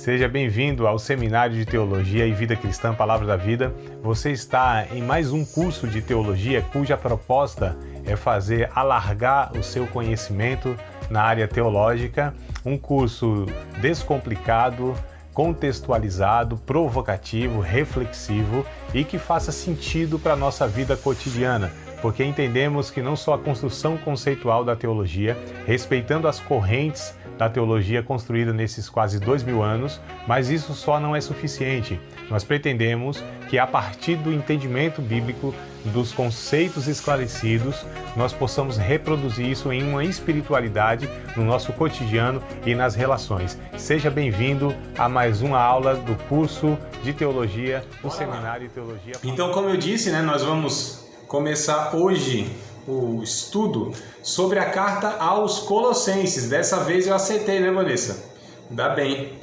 Seja bem-vindo ao Seminário de Teologia e Vida Cristã Palavra da Vida. Você está em mais um curso de teologia cuja proposta é fazer alargar o seu conhecimento na área teológica. Um curso descomplicado, contextualizado, provocativo, reflexivo e que faça sentido para a nossa vida cotidiana, porque entendemos que não só a construção conceitual da teologia, respeitando as correntes da teologia construída nesses quase 2000 anos, mas isso só não é suficiente. Nós pretendemos que a partir do entendimento bíblico, dos conceitos esclarecidos, nós possamos reproduzir isso em uma espiritualidade no nosso cotidiano e nas relações. Seja bem-vindo a mais uma aula do curso de teologia do Seminário de Teologia. Então, como eu disse, nós vamos começar hoje o estudo sobre a carta aos Colossenses. Dessa vez eu acertei, né, Vanessa? Ainda bem.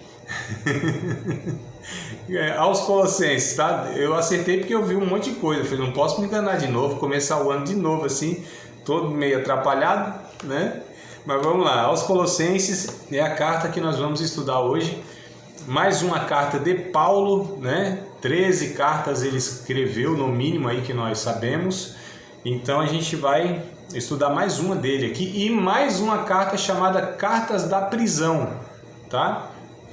Aos Colossenses, tá? Eu acertei porque eu vi um monte de coisa. Eu falei, não posso me enganar de novo, começar o ano de novo assim, todo meio atrapalhado, né? Mas vamos lá, aos Colossenses é a carta que nós vamos estudar hoje. Mais uma carta de Paulo, né? 13 cartas ele escreveu, no mínimo aí que nós sabemos. Então a gente vai estudar mais uma dele aqui e mais uma carta chamada Cartas da Prisão, tá?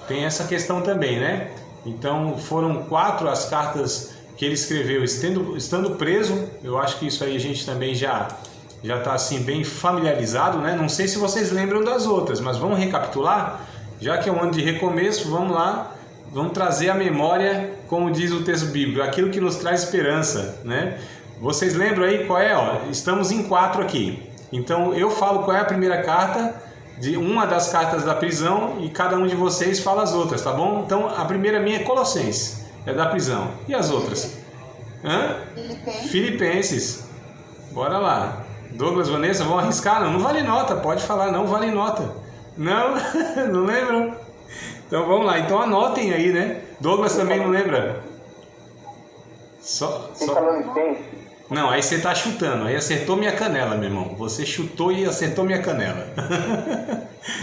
Tem essa questão também, né? Então foram 4 as cartas que ele escreveu estando preso. Eu acho que isso aí a gente também já está assim bem familiarizado, né? Não sei se vocês lembram das outras, mas vamos recapitular? Já que é um ano de recomeço, vamos lá, vamos trazer à memória, como diz o texto bíblico, aquilo que nos traz esperança, né? Vocês lembram aí qual é? Estamos em 4 aqui. Então eu falo qual é a primeira carta, de uma das cartas da prisão, e cada um de vocês fala as outras, tá bom? Então a primeira minha é Colossenses, é da prisão. E as outras? Filipenses. Bora lá. Douglas, Vanessa, vão arriscar? Não vale nota, pode falar, não vale nota. Não? Não lembram? Então vamos lá, então anotem aí, né? Douglas também não lembra? Só... Não, aí você tá chutando, aí acertou minha canela, meu irmão. Você chutou e acertou minha canela.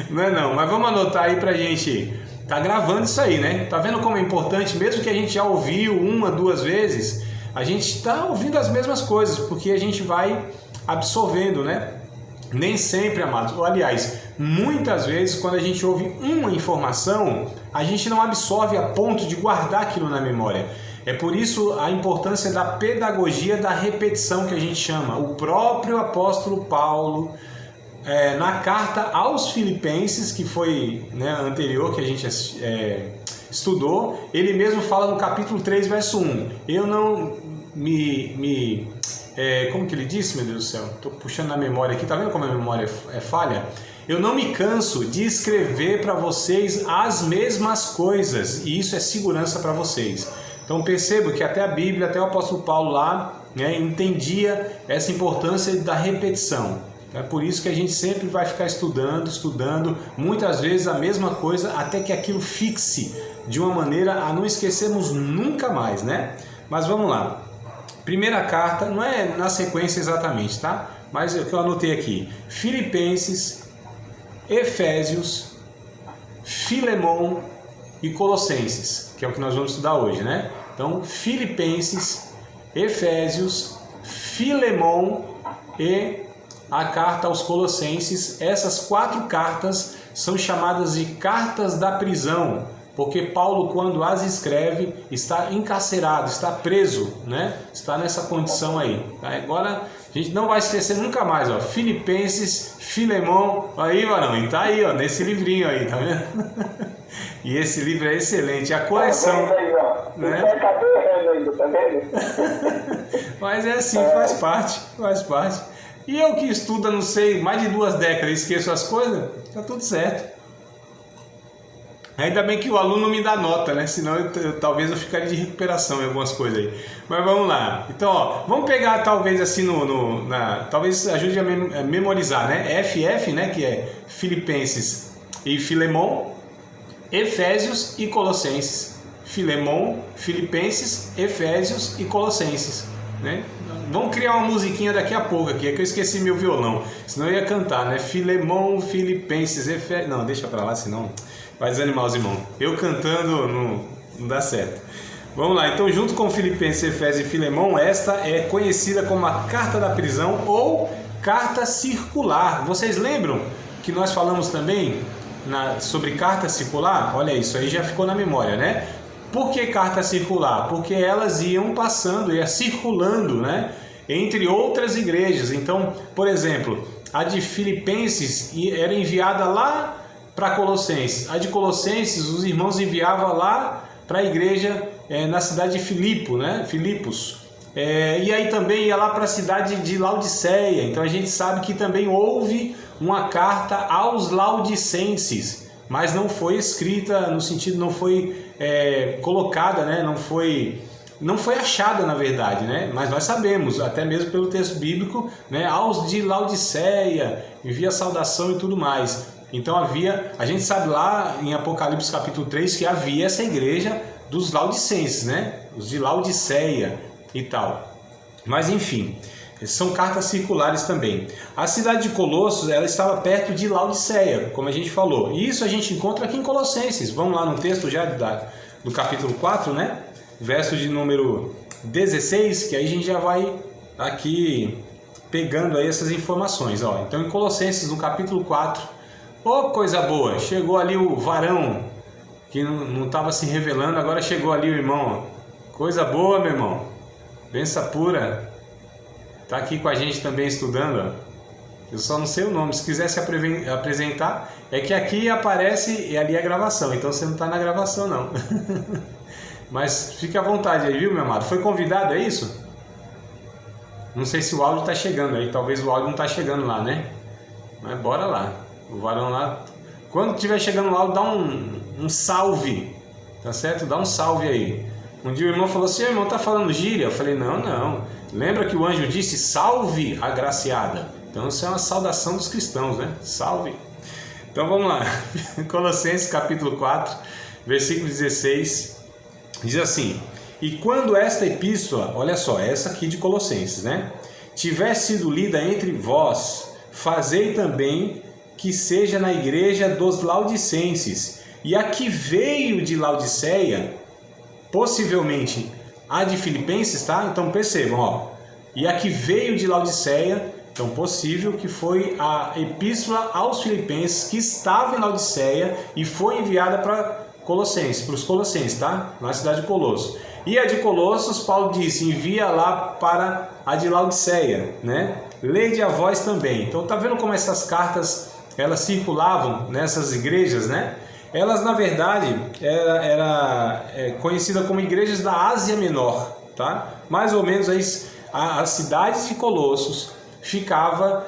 Não é não, mas vamos anotar aí pra gente. Tá gravando isso aí, né? Tá vendo como é importante, mesmo que a gente já ouviu 1, 2 vezes, a gente tá ouvindo as mesmas coisas, porque a gente vai absorvendo, né? Nem sempre, amados. Aliás, muitas vezes quando a gente ouve uma informação, a gente não absorve a ponto de guardar aquilo na memória. É por isso a importância da pedagogia da repetição que a gente chama. O próprio apóstolo Paulo, na carta aos Filipenses, que foi, né, anterior, que a gente estudou, ele mesmo fala no capítulo 3, verso 1. Eu não como que ele disse, meu Deus do céu? Estou puxando na memória aqui, tá vendo como a memória é falha? Eu não me canso de escrever para vocês as mesmas coisas, e isso é segurança para vocês. Então percebo que até a Bíblia, até o apóstolo Paulo lá, né, entendia essa importância da repetição. É por isso que a gente sempre vai ficar estudando, muitas vezes a mesma coisa, até que aquilo fixe de uma maneira a não esquecermos nunca mais, né? Mas vamos lá. Primeira carta, não é na sequência exatamente, tá? Mas é o que eu anotei aqui. Filipenses, Efésios, Filemon e Colossenses, que é o que nós vamos estudar hoje, né? Então, Filipenses, Efésios, Filemon e a carta aos Colossenses. Essas 4 cartas são chamadas de cartas da prisão, porque Paulo, quando as escreve, está encarcerado, está preso, né? Está nessa condição aí. Tá? Agora, a gente não vai esquecer nunca mais, ó. Filipenses, Filemon, aí, varão, e tá aí, ó, nesse livrinho aí, tá vendo? E esse livro é excelente, a coleção, né? Mas é assim, faz parte. E eu que estudo, não sei, mais de 2 décadas, esqueço as coisas, tá tudo certo. Ainda bem que o aluno me dá nota, né? Senão talvez eu ficaria de recuperação em algumas coisas aí. Mas vamos lá. Então, ó, vamos pegar talvez assim talvez ajude a memorizar, né? FF, né? Que é Filipenses e Filemon, Efésios e Colossenses. Filemon, Filipenses, Efésios e Colossenses, né? Vamos criar uma musiquinha daqui a pouco aqui, é que eu esqueci meu violão, senão eu ia cantar, né? Filemon, Filipenses, Efésios... Não, deixa pra lá, senão... Vai desanimar os irmãos. Eu cantando não dá certo. Vamos lá, então junto com Filipenses, Efésios e Filemão, esta é conhecida como a carta da prisão ou carta circular. Vocês lembram que nós falamos também sobre carta circular? Olha, isso aí já ficou na memória, né? Por que carta circular? Porque elas iam passando, ia circulando, né? Entre outras igrejas. Então, por exemplo, a de Filipenses era enviada lá para Colossenses. A de Colossenses, os irmãos enviavam lá para a igreja na cidade de Filipo, né? Filipos. E aí também ia lá para a cidade de Laodiceia. Então a gente sabe que também houve uma carta aos laodicenses, mas não foi escrita no sentido, não foi colocada, né? Não foi achada, na verdade, né? Mas nós sabemos, até mesmo pelo texto bíblico, né? Aos de Laodiceia, envia saudação e tudo mais. Então a gente sabe lá em Apocalipse capítulo 3 que havia essa igreja dos laodicenses, né? Os de Laodiceia e tal. Mas enfim, são cartas circulares também. A cidade de Colossos, ela estava perto de Laodiceia, como a gente falou. E isso a gente encontra aqui em Colossenses. Vamos lá no texto já do capítulo 4, né? Verso de número 16, que aí a gente já vai aqui pegando aí essas informações. Ó. Então em Colossenses, no capítulo 4, coisa boa, chegou ali o varão, que não estava se revelando, agora chegou ali o irmão. Ó. Coisa boa, meu irmão. Benção pura. Está aqui com a gente também estudando. Ó. Eu só não sei o nome. Se quiser se apresentar, é que aqui aparece e ali é a gravação. Então você não está na gravação, não. Mas fique à vontade aí, viu, meu amado? Foi convidado, é isso? Não sei se o áudio está chegando aí. Talvez o áudio não está chegando lá, né? Mas bora lá. O varão lá. Quando estiver chegando o áudio, dá um salve. Tá certo? Dá um salve aí. Um dia o irmão falou assim: irmão, tá falando gíria? Eu falei: não. Lembra que o anjo disse: salve, agraciada. Então isso é uma saudação dos cristãos, né? Salve. Então vamos lá. Colossenses capítulo 4, versículo 16. Diz assim: e quando esta epístola, olha só, essa aqui de Colossenses, né? Tiver sido lida entre vós, fazei também que seja na igreja dos laodicenses. E a que veio de Laodiceia, possivelmente a de Filipenses, tá? Então percebam, ó. E a que veio de Laodiceia, então possível que foi a epístola aos Filipenses que estava em Laodiceia e foi enviada para os Colossenses, tá? Na cidade de Colossos. E a de Colossos, Paulo disse: envia lá para a de Laodiceia, né? Lede a vós também. Então tá vendo como essas cartas elas circulavam nessas igrejas, né? Elas na verdade era conhecida como igrejas da Ásia Menor, tá? Mais ou menos aí a cidade de Colossos ficava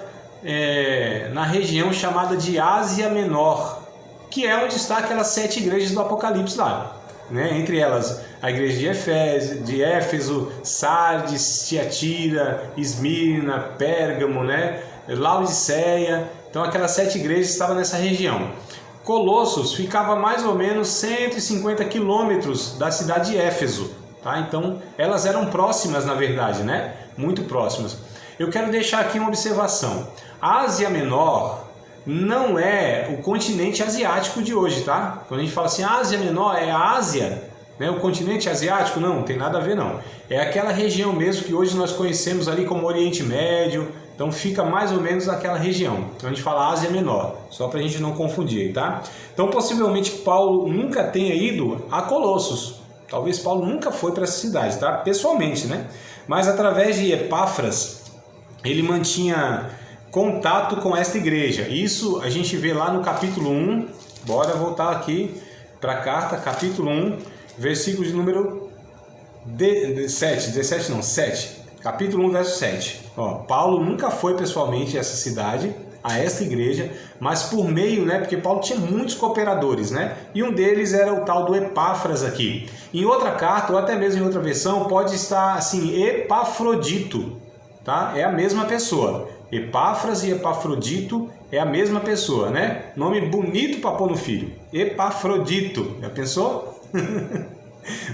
na região chamada de Ásia Menor, que é onde está aquelas 7 igrejas do Apocalipse lá, né? Entre elas a igreja de Éfeso, Sardes, Tiatira, Esmirna, Pérgamo, né? Laodiceia. Então aquelas 7 igrejas estavam nessa região. Colossos ficava mais ou menos 150 quilômetros da cidade de Éfeso, tá? Então elas eram próximas, na verdade, né? Muito próximas. Eu quero deixar aqui uma observação. A Ásia Menor não é o continente asiático de hoje, tá? Quando a gente fala assim, Ásia Menor é a Ásia, né? O continente asiático, não tem nada a ver, não. É aquela região mesmo que hoje nós conhecemos ali como Oriente Médio. Então fica mais ou menos naquela região. Então a gente fala Ásia Menor, só para a gente não confundir, tá? Então possivelmente Paulo nunca tenha ido a Colossos. Talvez Paulo nunca foi para essa cidade, tá? Pessoalmente, né? Mas através de Epáfras, ele mantinha contato com esta igreja. Isso a gente vê lá no capítulo 1. Bora voltar aqui para a carta, capítulo 1, versículo de número 7. Capítulo 1, verso 7. Ó, Paulo nunca foi pessoalmente a essa cidade, a esta igreja, mas por meio, né? Porque Paulo tinha muitos cooperadores, né? E um deles era o tal do Epáfras aqui. Em outra carta, ou até mesmo em outra versão, pode estar assim, Epafrodito, tá? É a mesma pessoa. Epáfras e Epafrodito é a mesma pessoa, né? Nome bonito para pôr no filho. Epafrodito. Já pensou?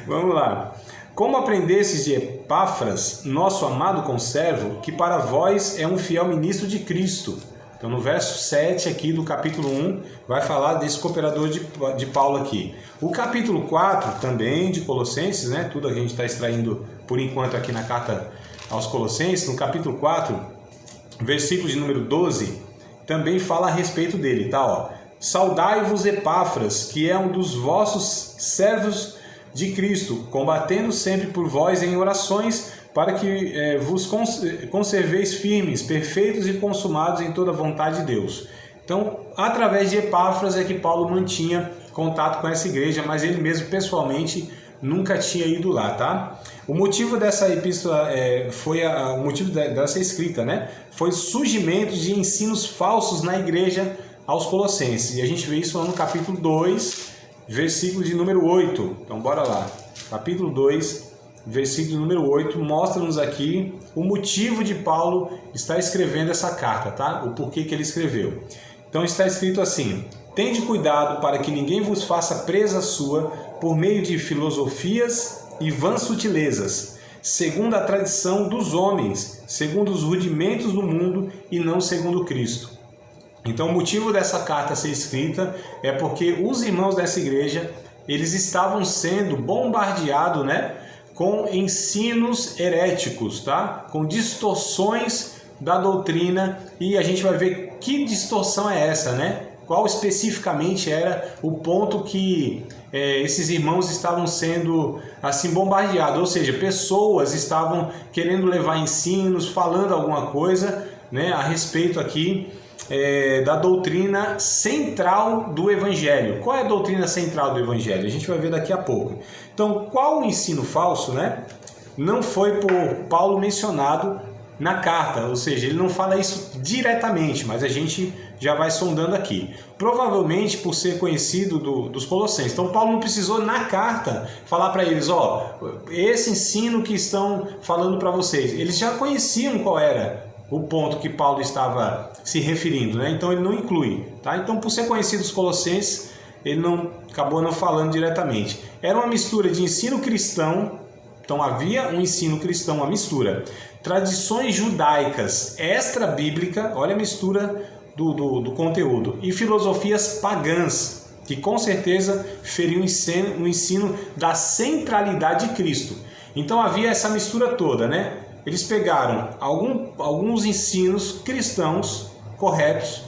Vamos lá. Como aprendestes de Epáfras, nosso amado conservo, que para vós é um fiel ministro de Cristo. Então no verso 7 aqui do capítulo 1 vai falar desse cooperador de Paulo aqui. O capítulo 4 também de Colossenses, né? Tudo a gente está extraindo por enquanto aqui na carta aos Colossenses, no capítulo 4, versículo de número 12, também fala a respeito dele, tá? Ó, saudai-vos Epáfras, que é um dos vossos servos de Cristo, combatendo sempre por vós em orações, para que vos conserveis firmes, perfeitos e consumados em toda a vontade de Deus. Então, através de Epáfras é que Paulo mantinha contato com essa igreja, mas ele mesmo pessoalmente nunca tinha ido lá, tá? O motivo dessa epístola, o motivo dessa escrita, né? Foi surgimento de ensinos falsos na igreja aos Colossenses. E a gente vê isso lá no capítulo 2, versículo de número 8. Então, bora lá. Capítulo 2, versículo número 8, mostra-nos aqui o motivo de Paulo estar escrevendo essa carta, tá? O porquê que ele escreveu. Então, está escrito assim: tende cuidado para que ninguém vos faça presa sua por meio de filosofias e vãs sutilezas, segundo a tradição dos homens, segundo os rudimentos do mundo e não segundo Cristo. Então, o motivo dessa carta ser escrita é porque os irmãos dessa igreja, eles estavam sendo bombardeados, né, com ensinos heréticos, tá? Com distorções da doutrina, e a gente vai ver que distorção é essa, né? Qual especificamente era o ponto que esses irmãos estavam sendo assim bombardeados, ou seja, pessoas estavam querendo levar ensinos, falando alguma coisa, né, a respeito aqui da doutrina central do Evangelho. Qual é a doutrina central do Evangelho? A gente vai ver daqui a pouco. Então, qual o ensino falso, né? Não foi por Paulo mencionado na carta, ou seja, ele não fala isso diretamente, mas a gente já vai sondando aqui. Provavelmente por ser conhecido dos Colossenses. Então Paulo não precisou na carta falar para eles, ó, esse ensino que estão falando para vocês. Eles já conheciam qual era o ponto que Paulo estava se referindo, né? Então ele não inclui, tá? Então, por ser conhecido dos Colossenses, ele acabou não falando diretamente. Era uma mistura de ensino cristão, então havia um ensino cristão, uma mistura. Tradições judaicas extra-bíblica, olha a mistura do conteúdo, e filosofias pagãs, que com certeza feriam o ensino da centralidade de Cristo. Então havia essa mistura toda, né? Eles pegaram alguns ensinos cristãos corretos,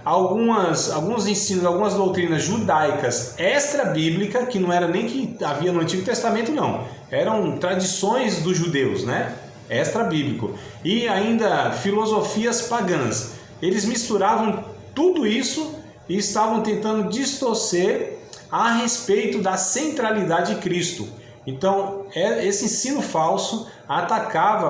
alguns ensinos, algumas doutrinas judaicas extra-bíblica, que não era nem que havia no Antigo Testamento, não. Eram tradições dos judeus, né? Extra-bíblico. E ainda filosofias pagãs. Eles misturavam tudo isso e estavam tentando distorcer a respeito da centralidade de Cristo. Então, esse ensino falso atacava,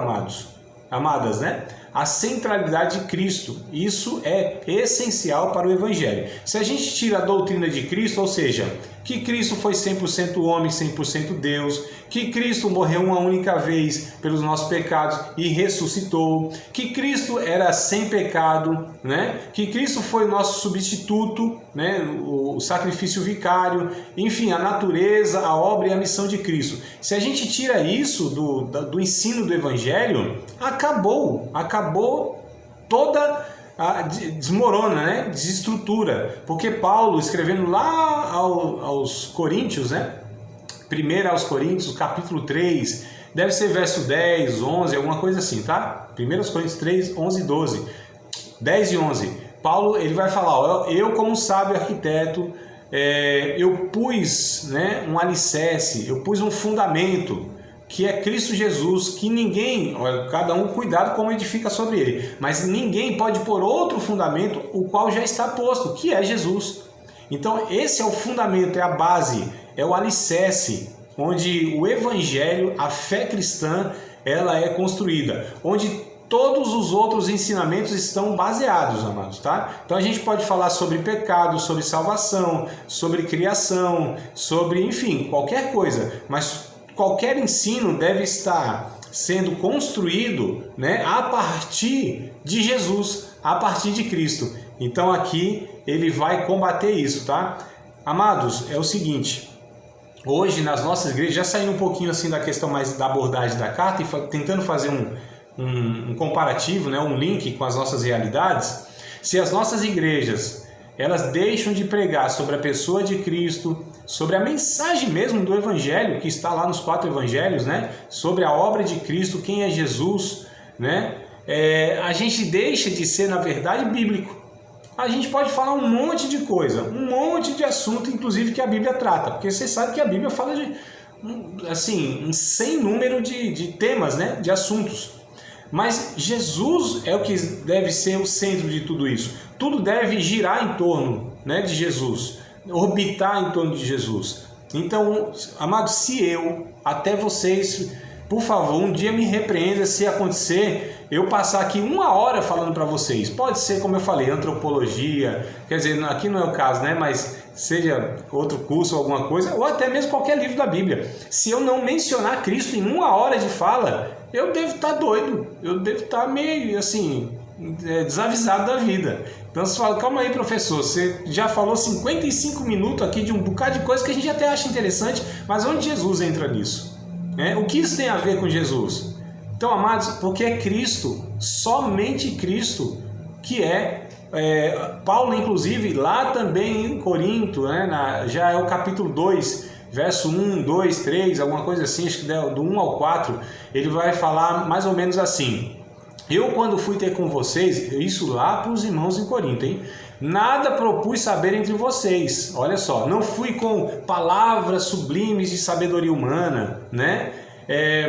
amadas, né, a centralidade de Cristo. Isso é essencial para o Evangelho. Se a gente tira a doutrina de Cristo, ou seja, que Cristo foi 100% homem, 100% Deus, que Cristo morreu uma única vez pelos nossos pecados e ressuscitou, que Cristo era sem pecado, né? Que Cristo foi o nosso substituto, né? O sacrifício vicário, enfim, a natureza, a obra e a missão de Cristo. Se a gente tira isso do ensino do Evangelho, acabou toda desmorona, né? Desestrutura, porque Paulo, escrevendo lá aos Coríntios, né? 1 aos Coríntios, capítulo 3, deve ser verso 10, 11, alguma coisa assim, tá? 1 aos Coríntios 3, 11 e 12, 10 e 11. Paulo, ele vai falar, ó, eu como sábio arquiteto, eu pus, né, um alicerce, eu pus um fundamento, que é Cristo Jesus, que ninguém, cada um cuidado como edifica sobre ele, mas ninguém pode pôr outro fundamento, o qual já está posto, que é Jesus. Então esse é o fundamento, é a base, é o alicerce, onde o Evangelho, a fé cristã, ela é construída, onde todos os outros ensinamentos estão baseados, amados, tá? Então a gente pode falar sobre pecado, sobre salvação, sobre criação, sobre, enfim, qualquer coisa, mas qualquer ensino deve estar sendo construído, né, a partir de Jesus, a partir de Cristo. Então aqui ele vai combater isso, tá? Amados, é o seguinte, hoje nas nossas igrejas, já saindo um pouquinho assim da questão mais da abordagem da carta e tentando fazer um comparativo, né, um link com as nossas realidades, Se as nossas igrejas, elas deixam de pregar sobre a pessoa de Cristo, sobre a mensagem mesmo do Evangelho, que está lá nos 4 Evangelhos, né? Sobre a obra de Cristo, quem é Jesus, né? A gente deixa de ser, na verdade, bíblico. A gente pode falar um monte de coisa, um monte de assunto, inclusive, que a Bíblia trata, porque você sabe que a Bíblia fala de, assim, um sem número de temas, né? De assuntos. Mas Jesus é o que deve ser o centro de tudo isso. Tudo deve girar em torno, né, de Jesus, orbitar em torno de Jesus. Então, amados, se eu, até vocês, por favor, um dia me repreenda se acontecer eu passar aqui 1 hora falando para vocês. Pode ser, como eu falei, antropologia, quer dizer, aqui não é o caso, né, mas seja outro curso, alguma coisa, ou até mesmo qualquer livro da Bíblia. Se eu não mencionar Cristo em 1 hora de fala, eu devo estar doido, eu devo estar meio assim, desavisado da vida. Então você fala, calma aí, professor, você já falou 55 minutos aqui de um bocado de coisa que a gente até acha interessante, mas onde Jesus entra nisso? O que isso tem a ver com Jesus? Então, amados, porque é Cristo, somente Cristo, que Paulo, inclusive, lá também em Corinto, né, já é o capítulo 2, verso 1, 2, 3, alguma coisa assim, acho que do 1 ao 4, ele vai falar mais ou menos assim: eu, quando fui ter com vocês, isso lá para os irmãos em Corinto, hein? Nada propus saber entre vocês, olha só, não fui com palavras sublimes de sabedoria humana, né?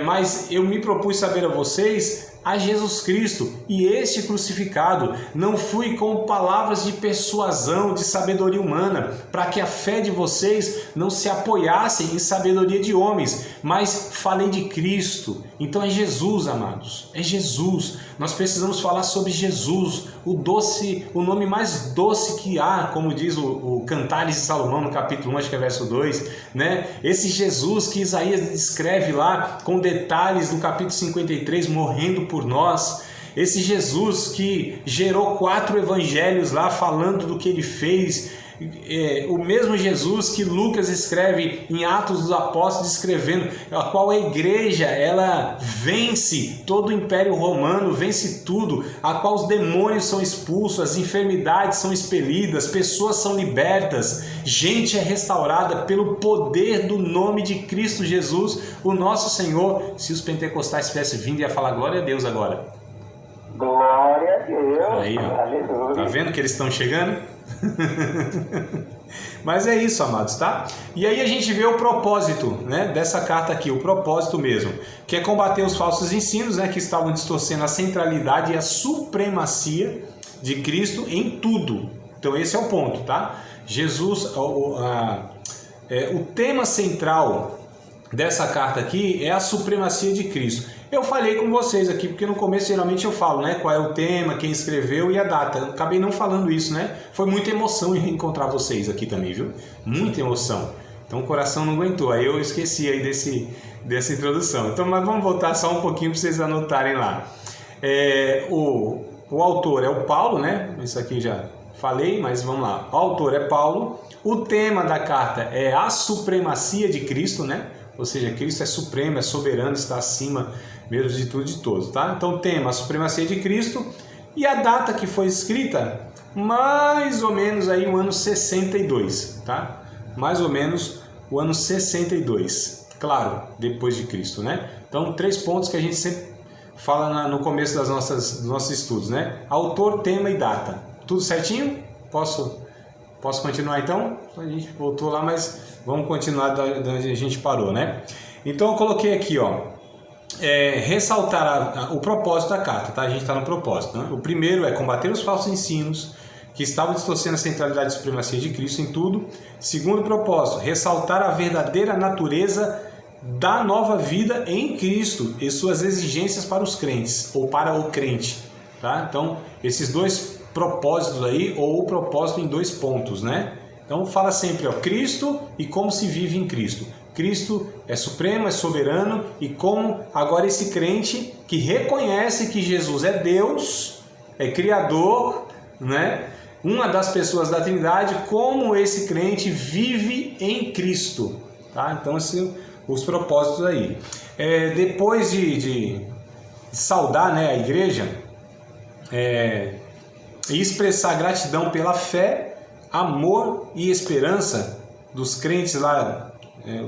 Mas eu me propus saber a vocês a Jesus Cristo e este crucificado. Não fui com palavras de persuasão, de sabedoria humana, para que a fé de vocês não se apoiasse em sabedoria de homens, mas falei de Cristo. Então é Jesus, amados, é Jesus. Nós precisamos falar sobre Jesus, o nome mais doce que há, como diz o Cantares de Salomão no capítulo 1, acho que é verso 2, né? Esse Jesus que Isaías descreve lá com detalhes no capítulo 53, morrendo por nós. Esse Jesus que gerou 4 evangelhos lá falando do que ele fez. O mesmo Jesus que Lucas escreve em Atos dos Apóstolos, descrevendo a qual a igreja ela vence todo o Império Romano, vence tudo, a qual os demônios são expulsos, as enfermidades são expelidas, pessoas são libertas, gente é restaurada pelo poder do nome de Cristo Jesus, o nosso Senhor. Se os pentecostais tivessem vindo, ia falar glória a Deus agora. Glória a Deus. Aí, ó. Tá vendo que eles estão chegando? Mas é isso, amados, tá? E aí a gente vê o propósito, né, dessa carta aqui, o propósito mesmo, que é combater os falsos ensinos, né, que estavam distorcendo a centralidade e a supremacia de Cristo em tudo. Então esse é o ponto, tá? Jesus, o tema central dessa carta aqui é a supremacia de Cristo. Eu falei com vocês aqui, porque no começo geralmente eu falo, né, qual é o tema, quem escreveu e a data. Eu acabei não falando isso, né? Foi muita emoção em encontrar vocês aqui também, viu? Muita emoção. Então o coração não aguentou, aí eu esqueci aí dessa introdução. Então, mas vamos voltar só um pouquinho para vocês anotarem lá. O autor é o Paulo, né? Isso aqui já falei, mas vamos lá. O autor é Paulo. O tema da carta é a supremacia de Cristo, né? Ou seja, Cristo é supremo, é soberano, está acima mesmo de tudo e de todos, tá? Então, tema, a supremacia de Cristo, e a data que foi escrita, mais ou menos aí o ano 62, tá? Mais ou menos o ano 62, claro, depois de Cristo, né? Então, 3 pontos que a gente sempre fala no começo dos nossos estudos, né? Autor, tema e data. Tudo certinho? Posso continuar então? A gente voltou lá, mas vamos continuar da onde a gente parou, né? Então eu coloquei aqui, ó, ressaltar o propósito da carta, tá? A gente está no propósito, né? O primeiro é combater os falsos ensinos que estavam distorcendo a centralidade e supremacia de Cristo em tudo. Segundo propósito, ressaltar a verdadeira natureza da nova vida em Cristo e suas exigências para os crentes, ou para o crente, tá? Então, esses 2 propósitos aí, ou o propósito em 2 pontos, né? Então fala sempre, ó, Cristo e como se vive em Cristo. Cristo é supremo, é soberano, e como agora esse crente que reconhece que Jesus é Deus, é Criador, né? Uma das pessoas da Trindade, como esse crente vive em Cristo, tá? Então os propósitos aí. Depois de saudar, né, a igreja, e expressar gratidão pela fé, amor e esperança dos crentes lá,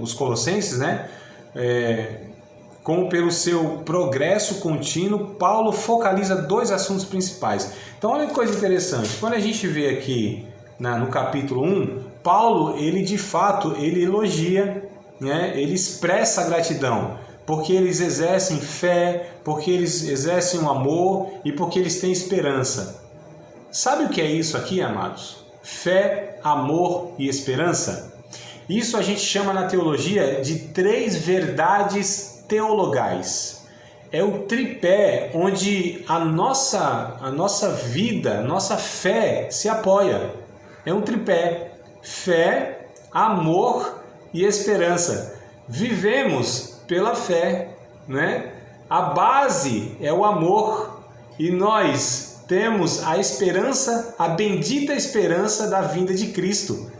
os colossenses, né? Como pelo seu progresso contínuo, Paulo focaliza dois assuntos principais. Então olha que coisa interessante, quando a gente vê aqui no capítulo 1, Paulo, ele de fato, ele elogia, né? Ele expressa a gratidão, porque eles exercem fé, porque eles exercem o amor e porque eles têm esperança. Sabe o que é isso aqui, amados? Fé, amor e esperança? Isso a gente chama na teologia de 3 verdades teologais. É o tripé onde a nossa vida, nossa fé se apoia. É um tripé: fé, amor e esperança. Vivemos pela fé, né? A base é o amor e nós temos a esperança, a bendita esperança da vinda de Cristo.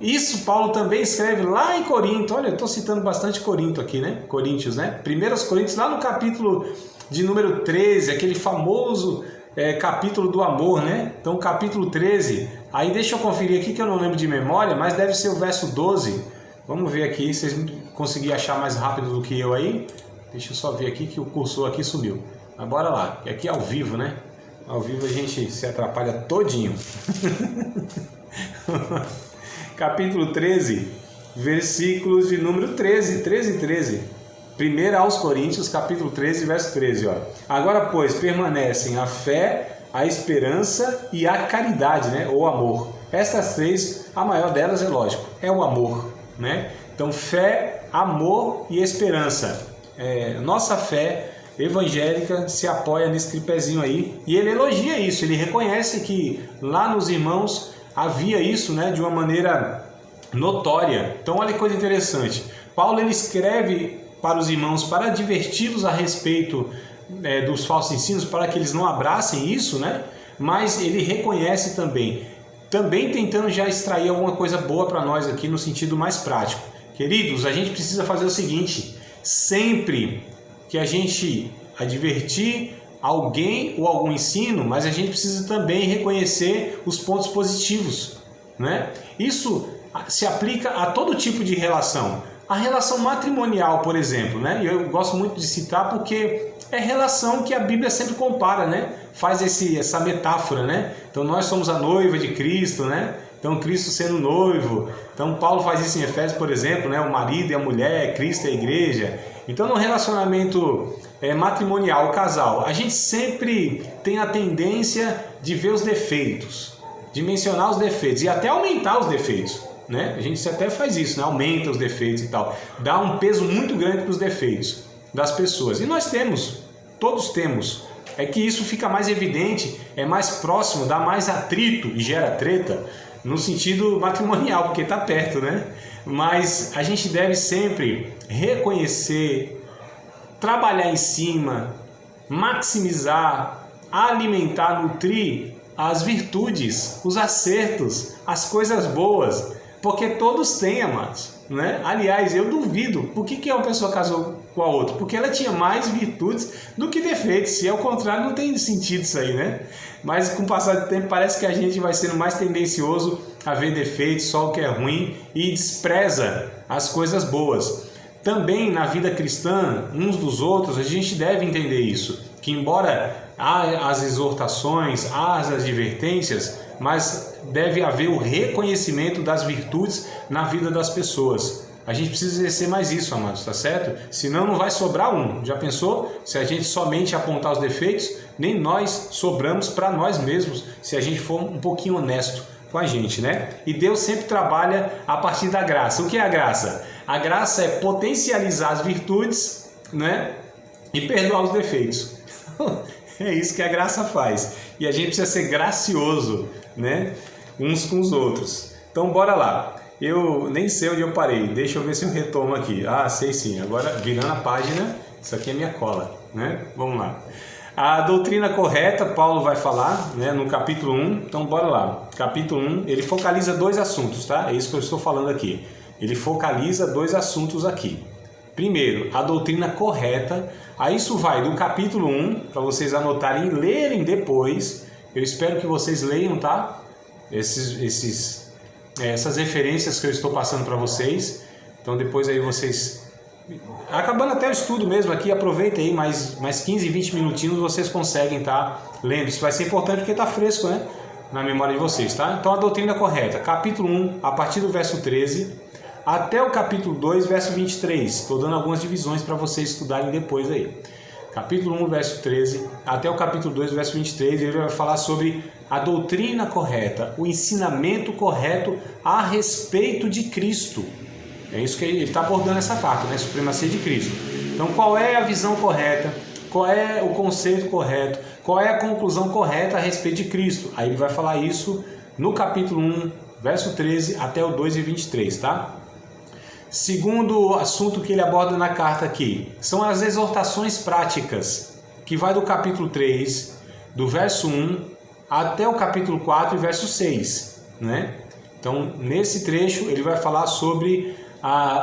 Isso Paulo também escreve lá em Corinto. Olha, eu estou citando bastante Corinto aqui, né? Coríntios, né? 1 Coríntios, lá no capítulo de número 13, aquele famoso capítulo do amor, né? Então, capítulo 13, aí deixa eu conferir aqui que eu não lembro de memória, mas deve ser o verso 12. Vamos ver aqui, vocês conseguirem achar mais rápido do que eu aí? Deixa eu só ver aqui que o cursor aqui sumiu. Mas bora lá, aqui é ao vivo, né? Ao vivo a gente se atrapalha todinho. Capítulo 13, versículos de número 13 e 13. 1 aos Coríntios, capítulo 13, verso 13. Ó. Agora, pois, permanecem a fé, a esperança e a caridade, né? Ou amor. Estas 3, a maior delas, é lógico, é o amor, né? Então, fé, amor e esperança. Nossa fé evangélica se apoia nesse tripézinho aí, e ele elogia isso, ele reconhece que lá nos irmãos havia isso, né, de uma maneira notória. Então olha que coisa interessante, Paulo ele escreve para os irmãos para adverti-los a respeito dos falsos ensinos, para que eles não abracem isso, né? Mas ele reconhece também tentando já extrair alguma coisa boa para nós aqui no sentido mais prático. Queridos, a gente precisa fazer o seguinte: sempre que a gente advertir alguém ou algum ensino, mas a gente precisa também reconhecer os pontos positivos, né? Isso se aplica a todo tipo de relação. A relação matrimonial, por exemplo, né? Eu gosto muito de citar porque é relação que a Bíblia sempre compara, né? Faz essa metáfora, né? Então nós somos a noiva de Cristo, né? Então Cristo sendo noivo. Então Paulo faz isso em Efésios, por exemplo, né? O marido e a mulher, Cristo e a igreja. Então no relacionamento matrimonial, o casal, a gente sempre tem a tendência de ver os defeitos, de mencionar os defeitos e até aumentar os defeitos, né? A gente até faz isso, né? Aumenta os defeitos e tal, dá um peso muito grande para os defeitos das pessoas. E nós temos, todos temos. É que isso fica mais evidente, é mais próximo, dá mais atrito e gera treta no sentido matrimonial, porque está perto, né? Mas a gente deve sempre reconhecer, trabalhar em cima, maximizar, alimentar, nutrir as virtudes, os acertos, as coisas boas, porque todos têm, amados, né? Aliás, eu duvido, por que uma pessoa casou com a outra? Porque ela tinha mais virtudes do que defeitos, se é o contrário não tem sentido isso aí, né? Mas com o passar do tempo parece que a gente vai sendo mais tendencioso a ver defeitos, só o que é ruim, e despreza as coisas boas. Também na vida cristã, uns dos outros, a gente deve entender isso, que embora há as exortações, há as advertências, mas deve haver o reconhecimento das virtudes na vida das pessoas. A gente precisa exercer mais isso, amados, tá certo? Senão não vai sobrar um. Já pensou? Se a gente somente apontar os defeitos, nem nós sobramos para nós mesmos, se a gente for um pouquinho honesto com a gente, né? E Deus sempre trabalha a partir da graça. O que é a graça? A graça é potencializar as virtudes, né? E perdoar os defeitos. É isso que a graça faz. E a gente precisa ser gracioso, né? Uns com os outros. Então bora lá. Eu nem sei onde eu parei. Deixa eu ver se eu retomo aqui. Ah, sei sim. Agora virando a página, isso aqui é minha cola, né? Vamos lá. A doutrina correta, Paulo vai falar, né, no capítulo 1. Então bora lá. Capítulo 1, ele focaliza 2 assuntos, tá? É isso que eu estou falando aqui. Ele focaliza 2 assuntos aqui. Primeiro, a doutrina correta. Aí isso vai do capítulo 1, para vocês anotarem e lerem depois. Eu espero que vocês leiam, tá? Essas referências que eu estou passando para vocês. Então depois aí vocês... Acabando até o estudo mesmo aqui, aproveita aí mais 15, 20 minutinhos, vocês conseguem estar lendo. Isso vai ser importante porque está fresco, né? Na memória de vocês, tá? Então a doutrina correta, capítulo 1, a partir do verso 13, até o capítulo 2, verso 23. Estou dando algumas divisões para vocês estudarem depois aí. Capítulo 1, verso 13, até o capítulo 2, verso 23, ele vai falar sobre a doutrina correta, o ensinamento correto a respeito de Cristo. É isso que ele está abordando essa carta, né? Supremacia de Cristo. Então, qual é a visão correta? Qual é o conceito correto? Qual é a conclusão correta a respeito de Cristo? Aí ele vai falar isso no capítulo 1, verso 13 até o 2 e 23, tá? Segundo assunto que ele aborda na carta aqui, são as exortações práticas, que vai do capítulo 3, do verso 1 até o capítulo 4 e verso 6, né? Então, nesse trecho, ele vai falar sobre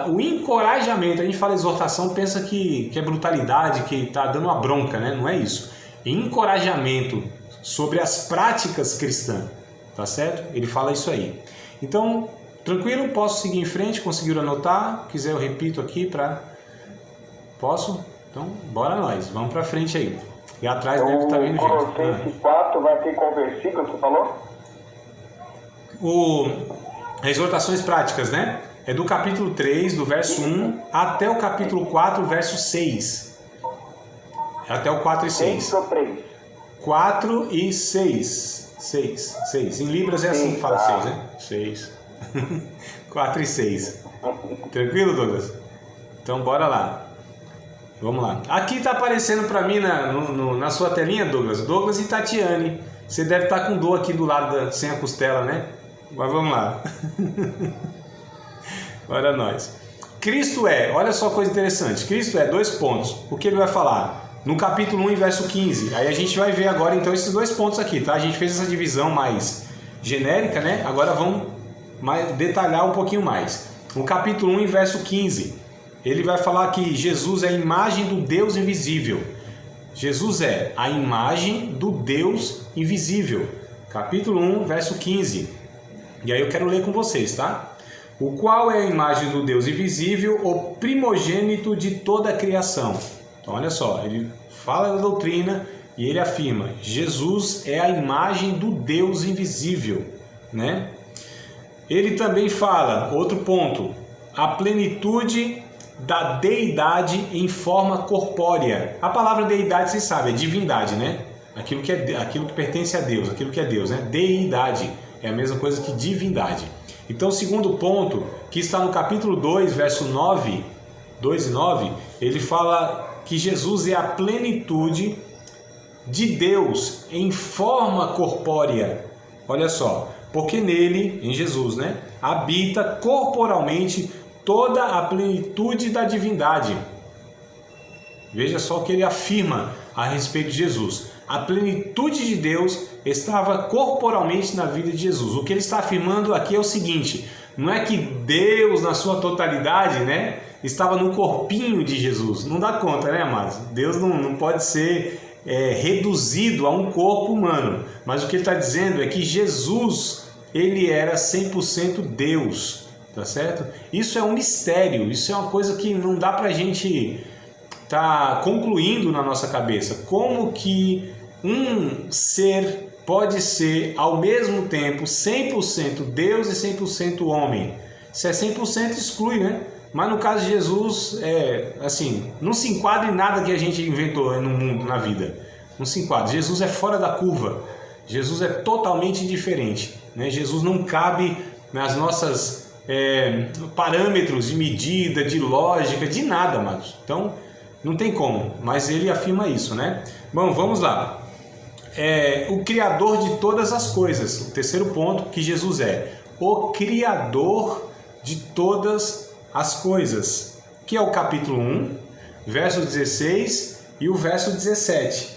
o encorajamento. A gente fala exortação, pensa que é brutalidade, que está dando uma bronca, né? Não é isso. Encorajamento sobre as práticas cristãs, tá certo? Ele fala isso aí. Então, tranquilo, posso seguir em frente? Conseguiram anotar? Quiser eu repito aqui para... Posso? Então, bora nós, vamos para frente aí. E atrás deve estar vindo gente. O Colossenses 4 vai ter qual versículo que você falou? Exortações práticas, né? É do capítulo 3, do verso 1 até o capítulo 4, verso 6. Até o 4 e 6. 6 ou 3? 4 e 6. 6. Em Libras é assim que fala 6, né? 6. 4 e 6. Tranquilo, Douglas? Então bora lá. Vamos lá. Aqui tá aparecendo para mim na sua telinha, Douglas e Tatiane. Você deve estar com dor aqui do lado sem a costela, né? Mas vamos lá. Bora nós. Cristo é, olha só coisa interessante. Cristo é, 2 pontos. O que ele vai falar? No capítulo 1 e verso 15. Aí a gente vai ver agora então esses 2 pontos aqui, tá? A gente fez essa divisão mais genérica, né? Agora vamos detalhar um pouquinho mais. No capítulo 1 e verso 15, ele vai falar que Jesus é a imagem do Deus invisível. Jesus é a imagem do Deus invisível. Capítulo 1, verso 15. E aí eu quero ler com vocês, tá? O qual é a imagem do Deus invisível, o primogênito de toda a criação. Então, olha só, ele fala da doutrina e ele afirma: Jesus é a imagem do Deus invisível, né? Ele também fala, outro ponto, a plenitude da deidade em forma corpórea. A palavra deidade, vocês sabem, é divindade, né? Aquilo que pertence a Deus, aquilo que é Deus, né? Deidade é a mesma coisa que divindade. Então, o segundo ponto, que está no capítulo 2, verso 9, 2 e 9, ele fala que Jesus é a plenitude de Deus em forma corpórea. Olha só, porque nele, em Jesus, né, habita corporalmente toda a plenitude da divindade. Veja só o que ele afirma a respeito de Jesus. A plenitude de Deus estava corporalmente na vida de Jesus. O que ele está afirmando aqui é o seguinte: não é que Deus, na sua totalidade, né, estava no corpinho de Jesus. Não dá conta, né, amados? Deus não pode ser reduzido a um corpo humano. Mas o que ele está dizendo é que Jesus, ele era 100% Deus, tá certo? Isso é um mistério, isso é uma coisa que não dá pra gente tá concluindo na nossa cabeça. Como que um ser pode ser ao mesmo tempo 100% Deus e 100% homem? Se é 100% exclui, né? Mas no caso de Jesus, assim, não se enquadra em nada que a gente inventou no mundo, na vida. Não se enquadra. Jesus é fora da curva. Jesus é totalmente diferente, né? Jesus não cabe nas nossas parâmetros de medida, de lógica, de nada, amados. Então, não tem como, mas ele afirma isso, né? Bom, vamos lá. O Criador de todas as coisas. O terceiro ponto, que Jesus é o Criador de todas as coisas, que é o capítulo 1, verso 16 e o verso 17.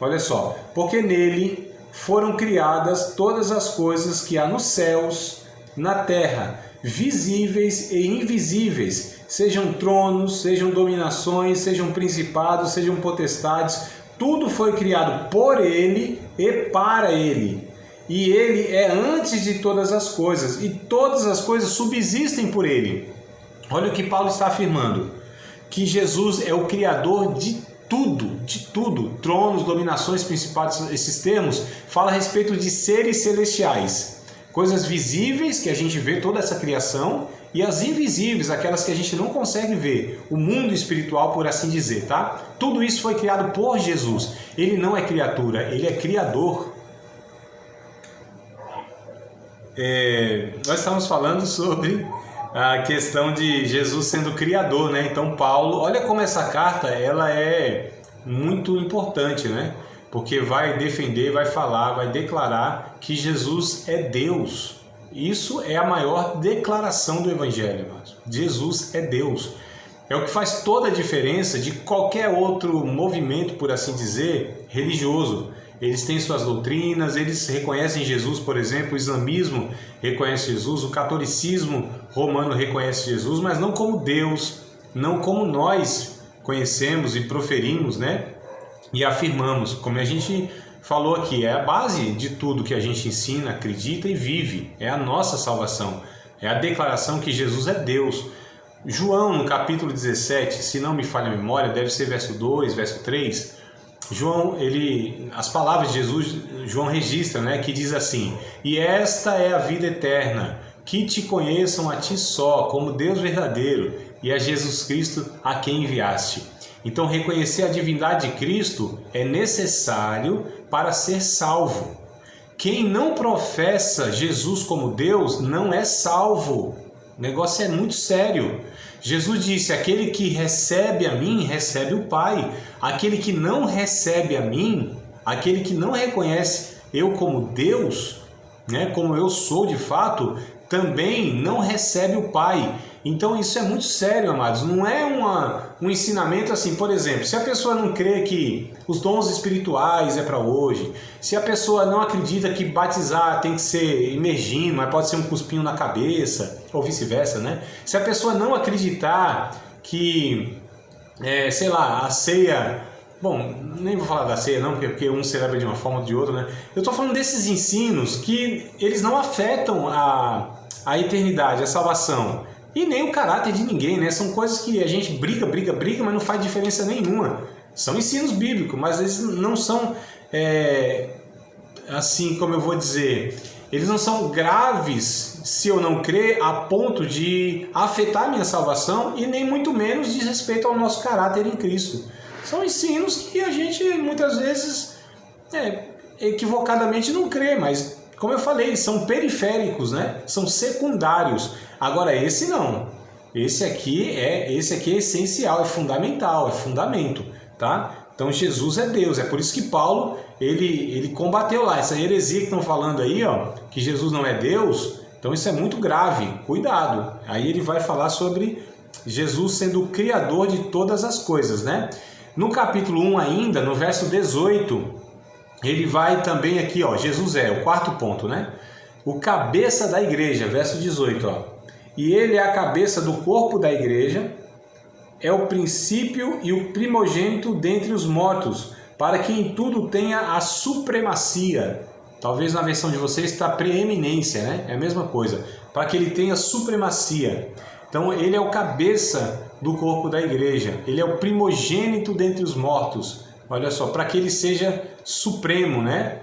Olha só, porque nele foram criadas todas as coisas que há nos céus, na terra, visíveis e invisíveis, sejam tronos, sejam dominações, sejam principados, sejam potestades, Tudo foi criado por Ele e para Ele. E Ele é antes de todas as coisas, e todas as coisas subsistem por Ele. Olha o que Paulo está afirmando, que Jesus é o Criador de tudo. Tronos, dominações, principados, esses termos falam a respeito de seres celestiais. Coisas visíveis, que a gente vê toda essa criação, e as invisíveis, aquelas que a gente não consegue ver, o mundo espiritual, por assim dizer, tá? Tudo isso foi criado por Jesus. Ele não é criatura, ele é criador. Nós estamos falando sobre a questão de Jesus sendo criador, né? Então Paulo, olha como essa carta ela é muito importante, né? Porque vai defender, vai falar, vai declarar que Jesus é Deus. Isso é a maior declaração do Evangelho, irmãos. Jesus é Deus. É o que faz toda a diferença de qualquer outro movimento, por assim dizer, religioso. Eles têm suas doutrinas, eles reconhecem Jesus, por exemplo, o islamismo reconhece Jesus, o catolicismo romano reconhece Jesus, mas não como Deus, não como nós conhecemos e proferimos, né? E afirmamos, como a gente falou aqui, é a base de tudo que a gente ensina, acredita e vive, é a nossa salvação, é a declaração que Jesus é Deus. João, no capítulo 17, se não me falha a memória, deve ser verso 2, verso 3, João, as palavras de Jesus, João registra, né, que diz assim: e esta é a vida eterna, que te conheçam a ti só, como Deus verdadeiro, e a Jesus Cristo a quem enviaste. Então, reconhecer a divindade de Cristo é necessário para ser salvo. Quem não professa Jesus como Deus não é salvo. O negócio é muito sério. Jesus disse: aquele que recebe a mim, recebe o Pai. Aquele que não recebe a mim, aquele que não reconhece eu como Deus, né, como eu sou de fato, também não recebe o Pai. Então isso é muito sério, amados. Não é um ensinamento assim, por exemplo, se a pessoa não crê que os dons espirituais é para hoje, se a pessoa não acredita que batizar tem que ser imergindo, mas pode ser um cuspinho na cabeça, ou vice-versa, né? Se a pessoa não acreditar que, sei lá, a ceia... Bom, nem vou falar da ceia não, porque um celebra de uma forma ou de outra, né? Eu estou falando desses ensinos que eles não afetam a eternidade, a salvação. E nem o caráter de ninguém, né? São coisas que a gente briga, mas não faz diferença nenhuma. São ensinos bíblicos, mas eles não são, assim como eu vou dizer, eles não são graves se eu não crer a ponto de afetar a minha salvação e nem muito menos diz respeito ao nosso caráter em Cristo. São ensinos que a gente muitas vezes equivocadamente não crê, mas como eu falei, são periféricos, né? São secundários. Agora esse não. Esse aqui é essencial, é fundamental, é fundamento, tá? Então Jesus é Deus. É por isso que Paulo ele combateu lá essa heresia que estão falando aí, ó, que Jesus não é Deus. Então isso é muito grave. Cuidado. Aí ele vai falar sobre Jesus sendo o criador de todas as coisas, né? No capítulo 1 ainda, no verso 18, ele vai também aqui, ó, Jesus é o quarto ponto, né? O cabeça da igreja, verso 18, ó. E ele é a cabeça do corpo da igreja, é o princípio e o primogênito dentre os mortos, para que em tudo tenha a supremacia. Talvez na versão de vocês está preeminência, né? É a mesma coisa. Para que ele tenha supremacia. Então ele é o cabeça do corpo da igreja, ele é o primogênito dentre os mortos. Olha só, para que ele seja supremo, né?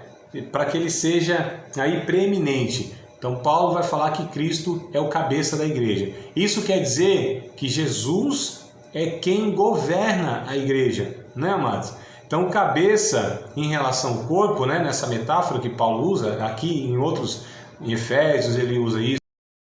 Para que ele seja aí preeminente. Então Paulo vai falar que Cristo é o cabeça da igreja. Isso quer dizer que Jesus é quem governa a igreja, né, amados? Então o cabeça em relação ao corpo, né, nessa metáfora que Paulo usa, aqui em outros, em Efésios ele usa isso,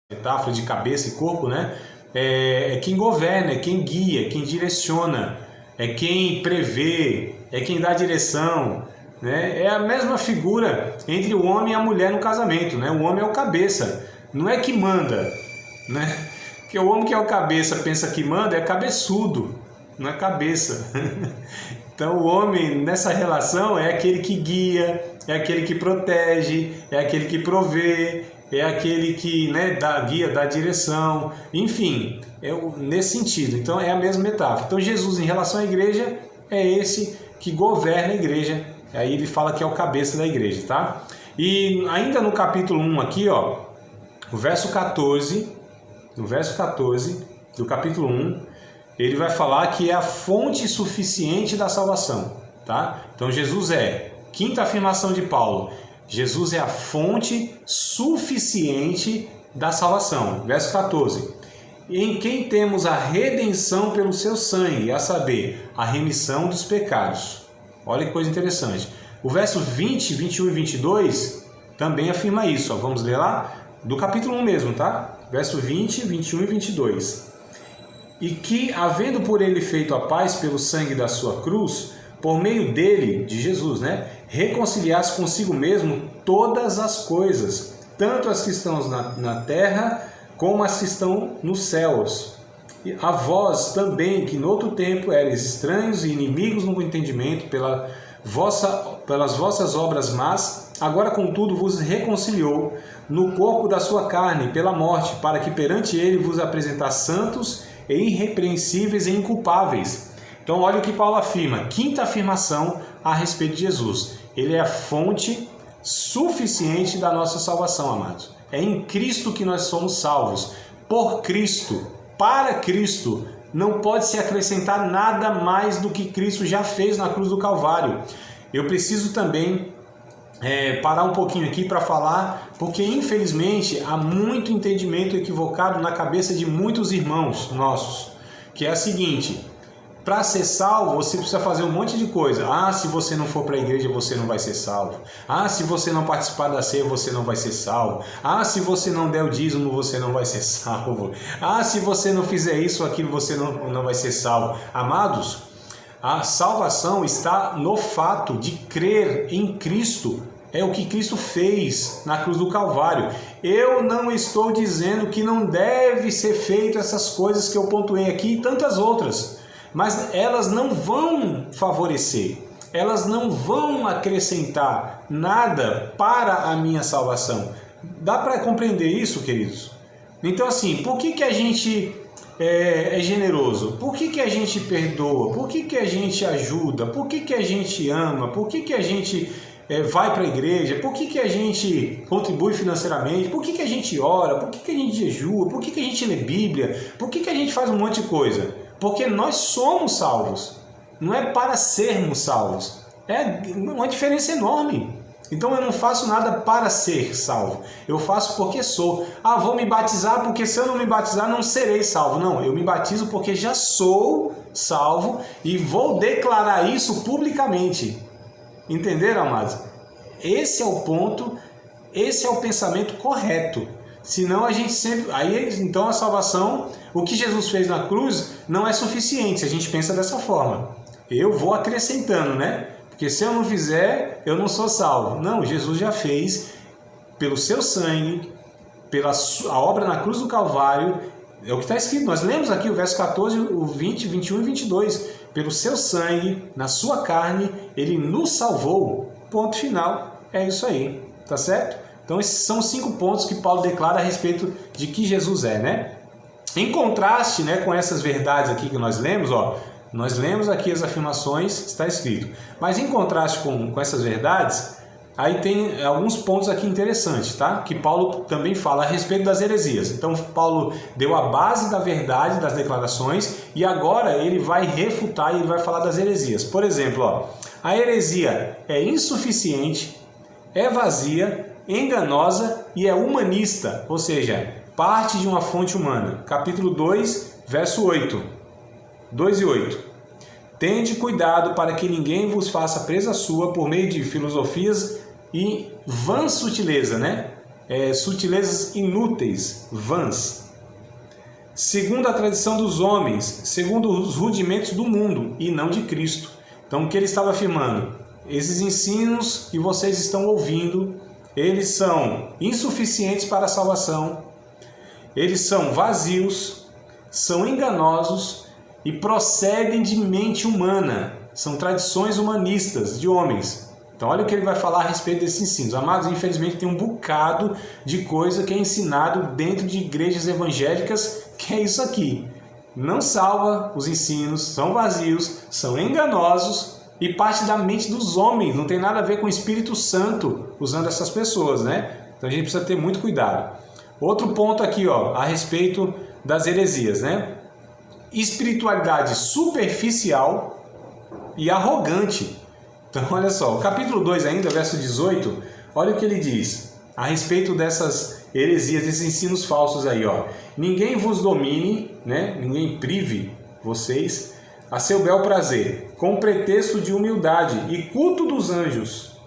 metáfora de cabeça e corpo, né? É quem governa, é quem guia, é quem direciona, é quem prevê, é quem dá direção, né? É a mesma figura entre o homem e a mulher no casamento, né? O homem é o cabeça, não é que manda, né? Porque o homem que é o cabeça pensa que manda é cabeçudo, não é cabeça. Então o homem nessa relação é aquele que guia, é aquele que protege, é aquele que provê, é aquele que, né, dá guia, dá direção, enfim, nesse sentido. Então é a mesma metáfora. Então Jesus em relação à igreja é esse que governa a igreja. Aí ele fala que é o cabeça da igreja, tá? E ainda no capítulo 1 aqui, ó, no verso 14 do capítulo 1, ele vai falar que é a fonte suficiente da salvação, tá? Então Jesus quinta afirmação de Paulo, Jesus é a fonte suficiente da salvação. Verso 14, em quem temos a redenção pelo seu sangue, a saber, a remissão dos pecados. Olha que coisa interessante. O verso 20, 21 e 22 também afirma isso. Ó. Vamos ler lá? Do capítulo 1 mesmo, tá? Verso 20, 21 e 22. E que, havendo por ele feito a paz pelo sangue da sua cruz, por meio dele, de Jesus, né? Reconciliasse consigo mesmo todas as coisas, tanto as que estão na terra, como as que estão nos céus. E a vós também, que noutro tempo eres estranhos e inimigos no entendimento pelas vossas obras más, agora contudo vos reconciliou no corpo da sua carne pela morte, para que perante ele vos apresentar santos e irrepreensíveis e inculpáveis. Então olha o que Paulo afirma, quinta afirmação a respeito de Jesus. Ele é a fonte suficiente da nossa salvação, amados. É em Cristo que nós somos salvos. Por Cristo, para Cristo, não pode se acrescentar nada mais do que Cristo já fez na cruz do Calvário. Eu preciso também parar um pouquinho aqui para falar, porque infelizmente há muito entendimento equivocado na cabeça de muitos irmãos nossos, que é a seguinte: para ser salvo, você precisa fazer um monte de coisa. Ah, se você não for para a igreja, você não vai ser salvo. Ah, se você não participar da ceia, você não vai ser salvo. Ah, se você não der o dízimo, você não vai ser salvo. Ah, se você não fizer isso ou aquilo, você não vai ser salvo. Amados, a salvação está no fato de crer em Cristo. É o que Cristo fez na cruz do Calvário. Eu não estou dizendo que não deve ser feito essas coisas que eu pontuei aqui e tantas outras. Mas elas não vão favorecer, elas não vão acrescentar nada para a minha salvação. Dá para compreender isso, queridos? Então assim, por que a gente é generoso? Por que a gente perdoa? Por que a gente ajuda? Por que a gente ama? Por que a gente vai para a igreja? Por que a gente contribui financeiramente? Por que a gente ora? Por que a gente jejua? Por que a gente lê Bíblia? Por que a gente faz um monte de coisa? Porque nós somos salvos, não é para sermos salvos. É uma diferença enorme. Então eu não faço nada para ser salvo, eu faço porque sou. Ah, vou me batizar porque se eu não me batizar não serei salvo. Não, eu me batizo porque já sou salvo e vou declarar isso publicamente. Entenderam, amados? Esse é o ponto, esse é o pensamento correto. Senão a gente sempre... Aí, então a salvação, o que Jesus fez na cruz não é suficiente, se a gente pensa dessa forma. Eu vou acrescentando, né? Porque se eu não fizer, eu não sou salvo. Não, Jesus já fez pelo seu sangue, pela a obra na cruz do Calvário. É o que está escrito. Nós lemos aqui o verso 14, o 20, 21 e 22. Pelo seu sangue, na sua carne, ele nos salvou. Ponto final. É isso aí. Tá certo? Então esses são 5 pontos que Paulo declara a respeito de que Jesus é, né? Em contraste, né, com essas verdades aqui que nós lemos, ó, nós lemos aqui as afirmações, está escrito. Mas em contraste com essas verdades, aí tem alguns pontos aqui interessantes, tá? Que Paulo também fala a respeito das heresias. Então Paulo deu a base da verdade das declarações e agora ele vai refutar e ele vai falar das heresias. Por exemplo, ó, a heresia é insuficiente, é vazia, enganosa e é humanista, ou seja, parte de uma fonte humana. Capítulo 2, verso 8. 2 e 8. Tende cuidado para que ninguém vos faça presa sua por meio de filosofias e vãs sutileza, né? Sutilezas inúteis, vãs. Segundo a tradição dos homens, segundo os rudimentos do mundo e não de Cristo. Então o que ele estava afirmando? Esses ensinos que vocês estão ouvindo, eles são insuficientes para a salvação, eles são vazios, são enganosos e procedem de mente humana, são tradições humanistas de homens. Então olha o que ele vai falar a respeito desses ensinos. Amados, infelizmente tem um bocado de coisa que é ensinado dentro de igrejas evangélicas, que é isso aqui. Não salva os ensinos, são vazios, são enganosos e parte da mente dos homens, não tem nada a ver com o Espírito Santo usando essas pessoas, né? Então a gente precisa ter muito cuidado. Outro ponto aqui, ó, a respeito das heresias, né? Espiritualidade superficial e arrogante. Então olha só, o capítulo 2 ainda, verso 18, olha o que ele diz a respeito dessas heresias, desses ensinos falsos aí, ó. Ninguém vos domine, né? Ninguém prive vocês a seu bel prazer, com pretexto de humildade e culto dos anjos,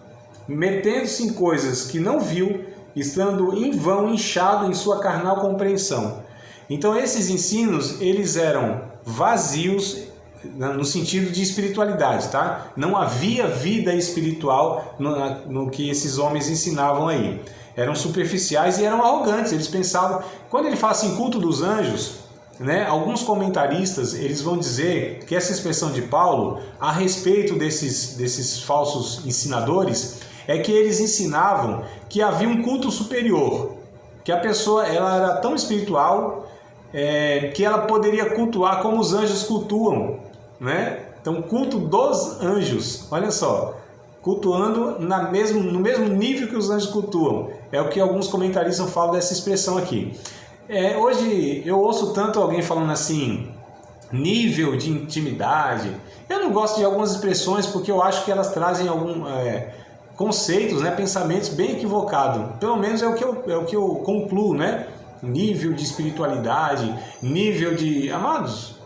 metendo-se em coisas que não viu, estando em vão inchado em sua carnal compreensão. Então esses ensinos, eles eram vazios no sentido de espiritualidade, tá? Não havia vida espiritual no que esses homens ensinavam aí. Eram superficiais e eram arrogantes. Eles pensavam, quando ele fala assim, culto dos anjos, né? Alguns comentaristas, eles vão dizer que essa expressão de Paulo, a respeito desses falsos ensinadores, é que eles ensinavam que havia um culto superior, que a pessoa ela era tão espiritual que ela poderia cultuar como os anjos cultuam, né? Então, culto dos anjos, olha só, cultuando no mesmo nível que os anjos cultuam. É o que alguns comentaristas falam dessa expressão aqui. Hoje eu ouço tanto alguém falando assim, nível de intimidade. Eu não gosto de algumas expressões porque eu acho que elas trazem conceitos, né, pensamentos bem equivocados. Pelo menos é o que eu concluo, né? Nível de espiritualidade, nível de... Amados,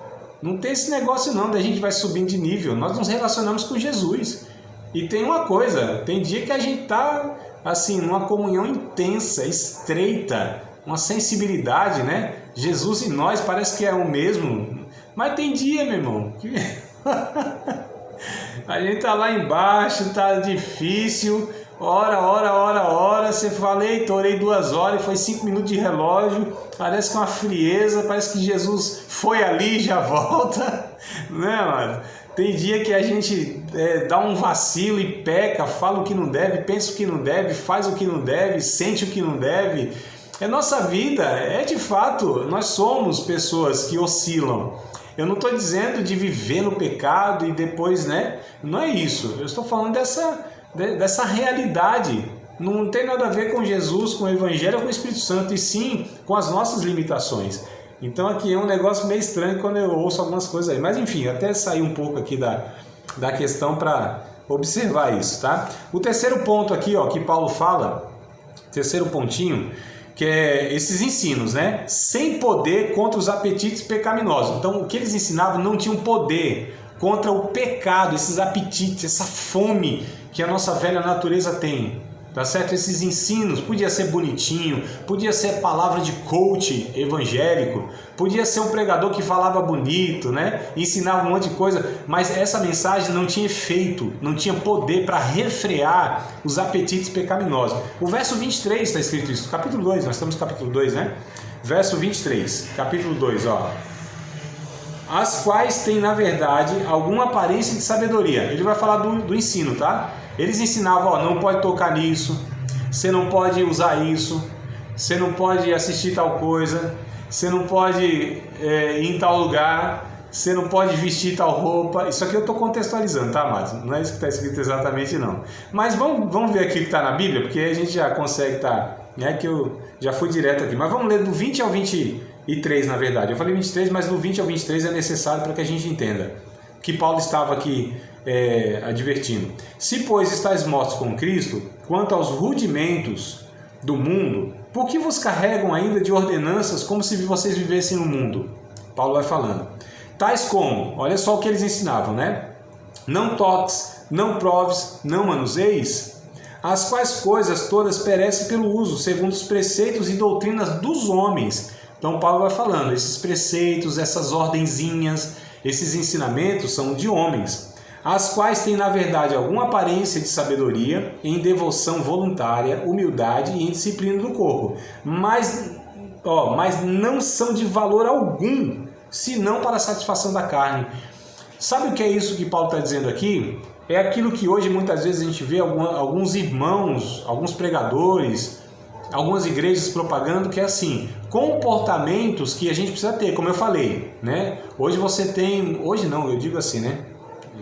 não tem esse negócio não, da gente vai subindo de nível. Nós nos relacionamos com Jesus. E tem uma coisa, tem dia que a gente tá assim, numa comunhão intensa, estreita, uma sensibilidade, né? Jesus e nós parece que é o mesmo. Mas tem dia, meu irmão, que... a gente tá lá embaixo, tá difícil, ora, você fala, eita, orei 2 horas e foi 5 minutos de relógio, parece que uma frieza, parece que Jesus foi ali e já volta, né, mano? Tem dia que a gente dá um vacilo e peca, fala o que não deve, pensa o que não deve, faz o que não deve, sente o que não deve. Nossa vida, de fato, nós somos pessoas que oscilam. Eu não estou dizendo de viver no pecado e depois, né? Não é isso. Eu estou falando dessa realidade. Não tem nada a ver com Jesus, com o Evangelho ou com o Espírito Santo, e sim com as nossas limitações. Então aqui é um negócio meio estranho quando eu ouço algumas coisas aí. Mas enfim, até sair um pouco aqui da questão para observar isso, tá? O terceiro ponto aqui, ó, que Paulo fala, terceiro pontinho, que é esses ensinos, né? Sem poder contra os apetites pecaminosos. Então, o que eles ensinavam não tinha um poder contra o pecado, esses apetites, essa fome que a nossa velha natureza tem. Tá certo? Esses ensinos, podia ser bonitinho, podia ser palavra de coach evangélico, podia ser um pregador que falava bonito, né? Ensinava um monte de coisa, mas essa mensagem não tinha efeito, não tinha poder para refrear os apetites pecaminosos. O verso 23 está escrito isso, capítulo 2, nós estamos no capítulo 2, né? Verso 23, capítulo 2, ó. As quais têm, na verdade, alguma aparência de sabedoria. Ele vai falar do ensino, tá? Eles ensinavam, ó, não pode tocar nisso, você não pode usar isso, você não pode assistir tal coisa, você não pode ir em tal lugar, você não pode vestir tal roupa. Isso aqui eu estou contextualizando, tá, amados? Não é isso que está escrito exatamente, não. Mas vamos ver aqui o que está na Bíblia, porque a gente já consegue né, que eu já fui direto aqui. Mas vamos ler do 20 ao 23, na verdade. Eu falei 23, mas do 20 ao 23 é necessário para que a gente entenda que Paulo estava aqui advertindo. Se, pois, estáis mortos com Cristo, quanto aos rudimentos do mundo, por que vos carregam ainda de ordenanças como se vocês vivessem no mundo? Paulo vai falando. Tais como, olha só o que eles ensinavam, né? Não toques, não proves, não manuseis, as quais coisas todas perecem pelo uso, segundo os preceitos e doutrinas dos homens. Então Paulo vai falando, esses preceitos, essas ordenzinhas, esses ensinamentos são de homens, as quais têm na verdade alguma aparência de sabedoria, em devoção voluntária, humildade e em disciplina do corpo, mas não são de valor algum, senão para a satisfação da carne. Sabe o que é isso que Paulo está dizendo aqui? É aquilo que hoje muitas vezes a gente vê alguns irmãos, alguns pregadores, algumas igrejas propagando, que é assim, comportamentos que a gente precisa ter, como eu falei, né? Hoje você tem, hoje não, eu digo assim, né?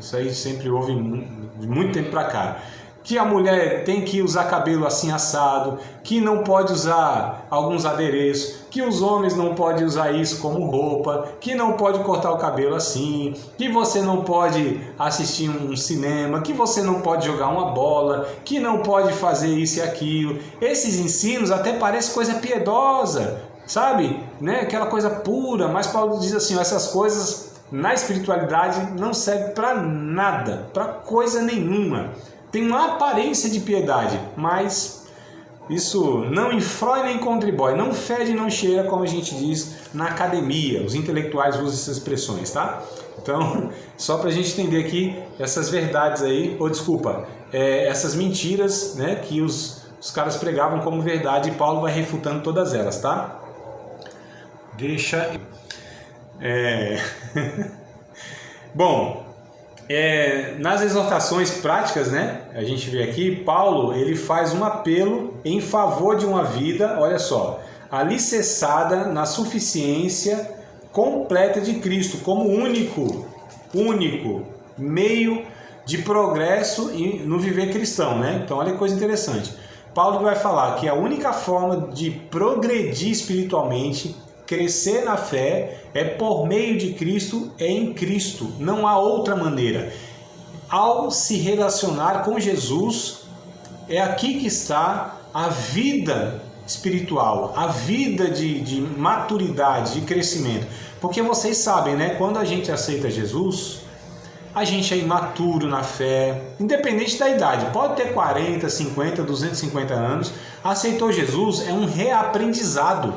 Isso aí sempre houve de muito tempo para cá. Que a mulher tem que usar cabelo assim assado, que não pode usar alguns adereços, que os homens não podem usar isso como roupa, que não pode cortar o cabelo assim, que você não pode assistir um cinema, que você não pode jogar uma bola, que não pode fazer isso e aquilo. Esses ensinos até parecem coisa piedosa, sabe? Né? Aquela coisa pura, mas Paulo diz assim, essas coisas na espiritualidade não servem para nada, para coisa nenhuma. Tem uma aparência de piedade, mas isso não infrói nem contribui, não fede, não cheira, como a gente diz na academia. Os intelectuais usam essas expressões, tá? Então, só para a gente entender aqui essas verdades aí, ou desculpa, essas mentiras, né, que os caras pregavam como verdade, e Paulo vai refutando todas elas, tá? Deixa... Bom... nas exortações práticas, né, a gente vê aqui, Paulo ele faz um apelo em favor de uma vida, olha só, alicerçada na suficiência completa de Cristo, como único meio de progresso no viver cristão, né? Então olha que coisa interessante. Paulo vai falar que a única forma de progredir espiritualmente, crescer na fé, é por meio de Cristo, é em Cristo, não há outra maneira. Ao se relacionar com Jesus, é aqui que está a vida espiritual, a vida de maturidade, de crescimento. Porque vocês sabem, né? Quando a gente aceita Jesus, a gente é imaturo na fé, independente da idade, pode ter 40, 50, 250 anos, aceitou Jesus, é um reaprendizado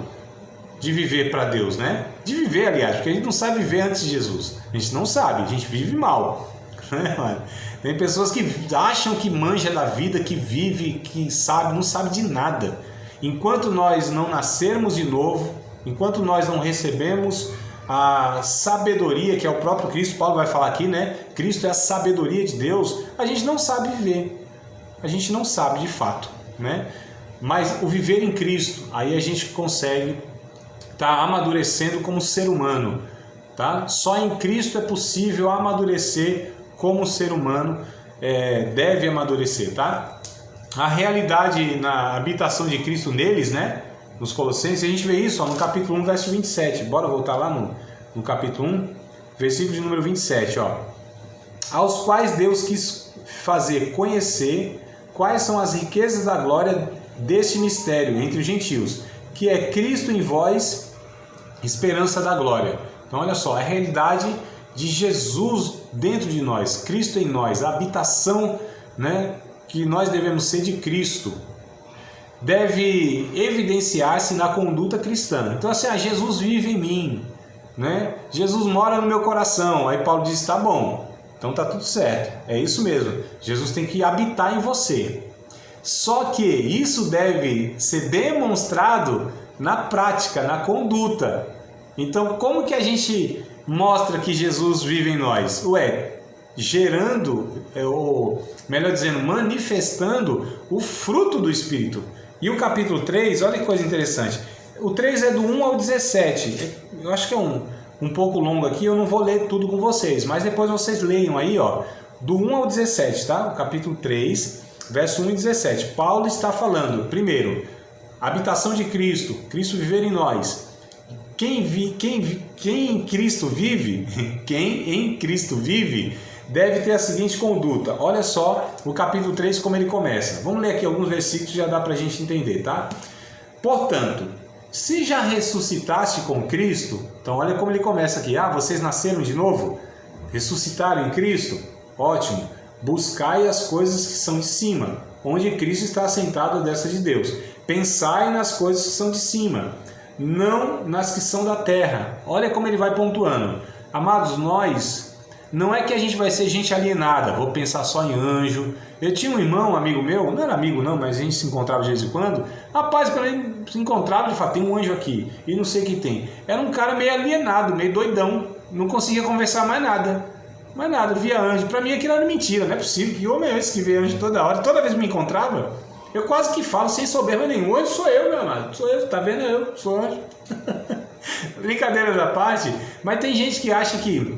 de viver para Deus, né? De viver, aliás, porque a gente não sabe viver antes de Jesus. A gente não sabe, a gente vive mal. Né? Tem pessoas que acham que manja da vida, que vive, que sabe, não sabe de nada. Enquanto nós não nascermos de novo, enquanto nós não recebemos a sabedoria, que é o próprio Cristo, Paulo vai falar aqui, né? Cristo é a sabedoria de Deus, a gente não sabe viver. A gente não sabe de fato, né? Mas o viver em Cristo, aí a gente consegue tá amadurecendo como ser humano, tá? Só em Cristo é possível amadurecer como ser humano deve amadurecer, tá? A realidade na habitação de Cristo neles, né? Nos Colossenses, a gente vê isso ó, no capítulo 1, verso 27. Bora voltar lá no capítulo 1, versículo de número 27, ó. Aos quais Deus quis fazer conhecer quais são as riquezas da glória deste mistério entre os gentios, que é Cristo em vós, esperança da glória. Então olha só, a realidade de Jesus dentro de nós, Cristo em nós, a habitação, né, que nós devemos ser de Cristo, deve evidenciar-se na conduta cristã. Então assim, Jesus vive em mim, né? Jesus mora no meu coração. Aí Paulo diz, tá bom, então tá tudo certo, é isso mesmo, Jesus tem que habitar em você. Só que isso deve ser demonstrado na prática, na conduta. Então, como que a gente mostra que Jesus vive em nós? Gerando, ou melhor dizendo, manifestando o fruto do Espírito. E o capítulo 3, olha que coisa interessante. O 3 é do 1 ao 17. Eu acho que é um pouco longo aqui, eu não vou ler tudo com vocês, mas depois vocês leiam aí, ó, do 1 ao 17, tá? O capítulo 3... verso 1 e 17, Paulo está falando, primeiro, habitação de Cristo, Cristo viver em nós. Quem em Cristo vive, quem em Cristo vive, deve ter a seguinte conduta. Olha só o capítulo 3 como ele começa. Vamos ler aqui alguns versículos, já dá para a gente entender, tá? Portanto, se já ressuscitaste com Cristo, então olha como ele começa aqui. Vocês nasceram de novo? Ressuscitaram em Cristo? Ótimo. Buscai as coisas que são de cima, onde Cristo está assentado à destra de Deus. Pensai nas coisas que são de cima, não nas que são da terra. Olha como ele vai pontuando. Amados, nós, não é que a gente vai ser gente alienada, vou pensar só em anjo. Eu tinha um irmão, amigo meu, não era amigo não, mas a gente se encontrava de vez em quando. Rapaz, quando ele se encontrava, ele falava, tem um anjo aqui, e não sei o que tem. Era um cara meio alienado, meio doidão, não conseguia conversar mais nada. Mas nada, via anjo. Pra mim aquilo era mentira, não é possível. Que homem é esse que vê anjo toda hora? Toda vez que me encontrava, eu quase que falo sem soberba nenhum. Anjo sou eu, meu amado. Sou eu, tá vendo? Eu sou anjo. Brincadeiras à parte, mas tem gente que acha que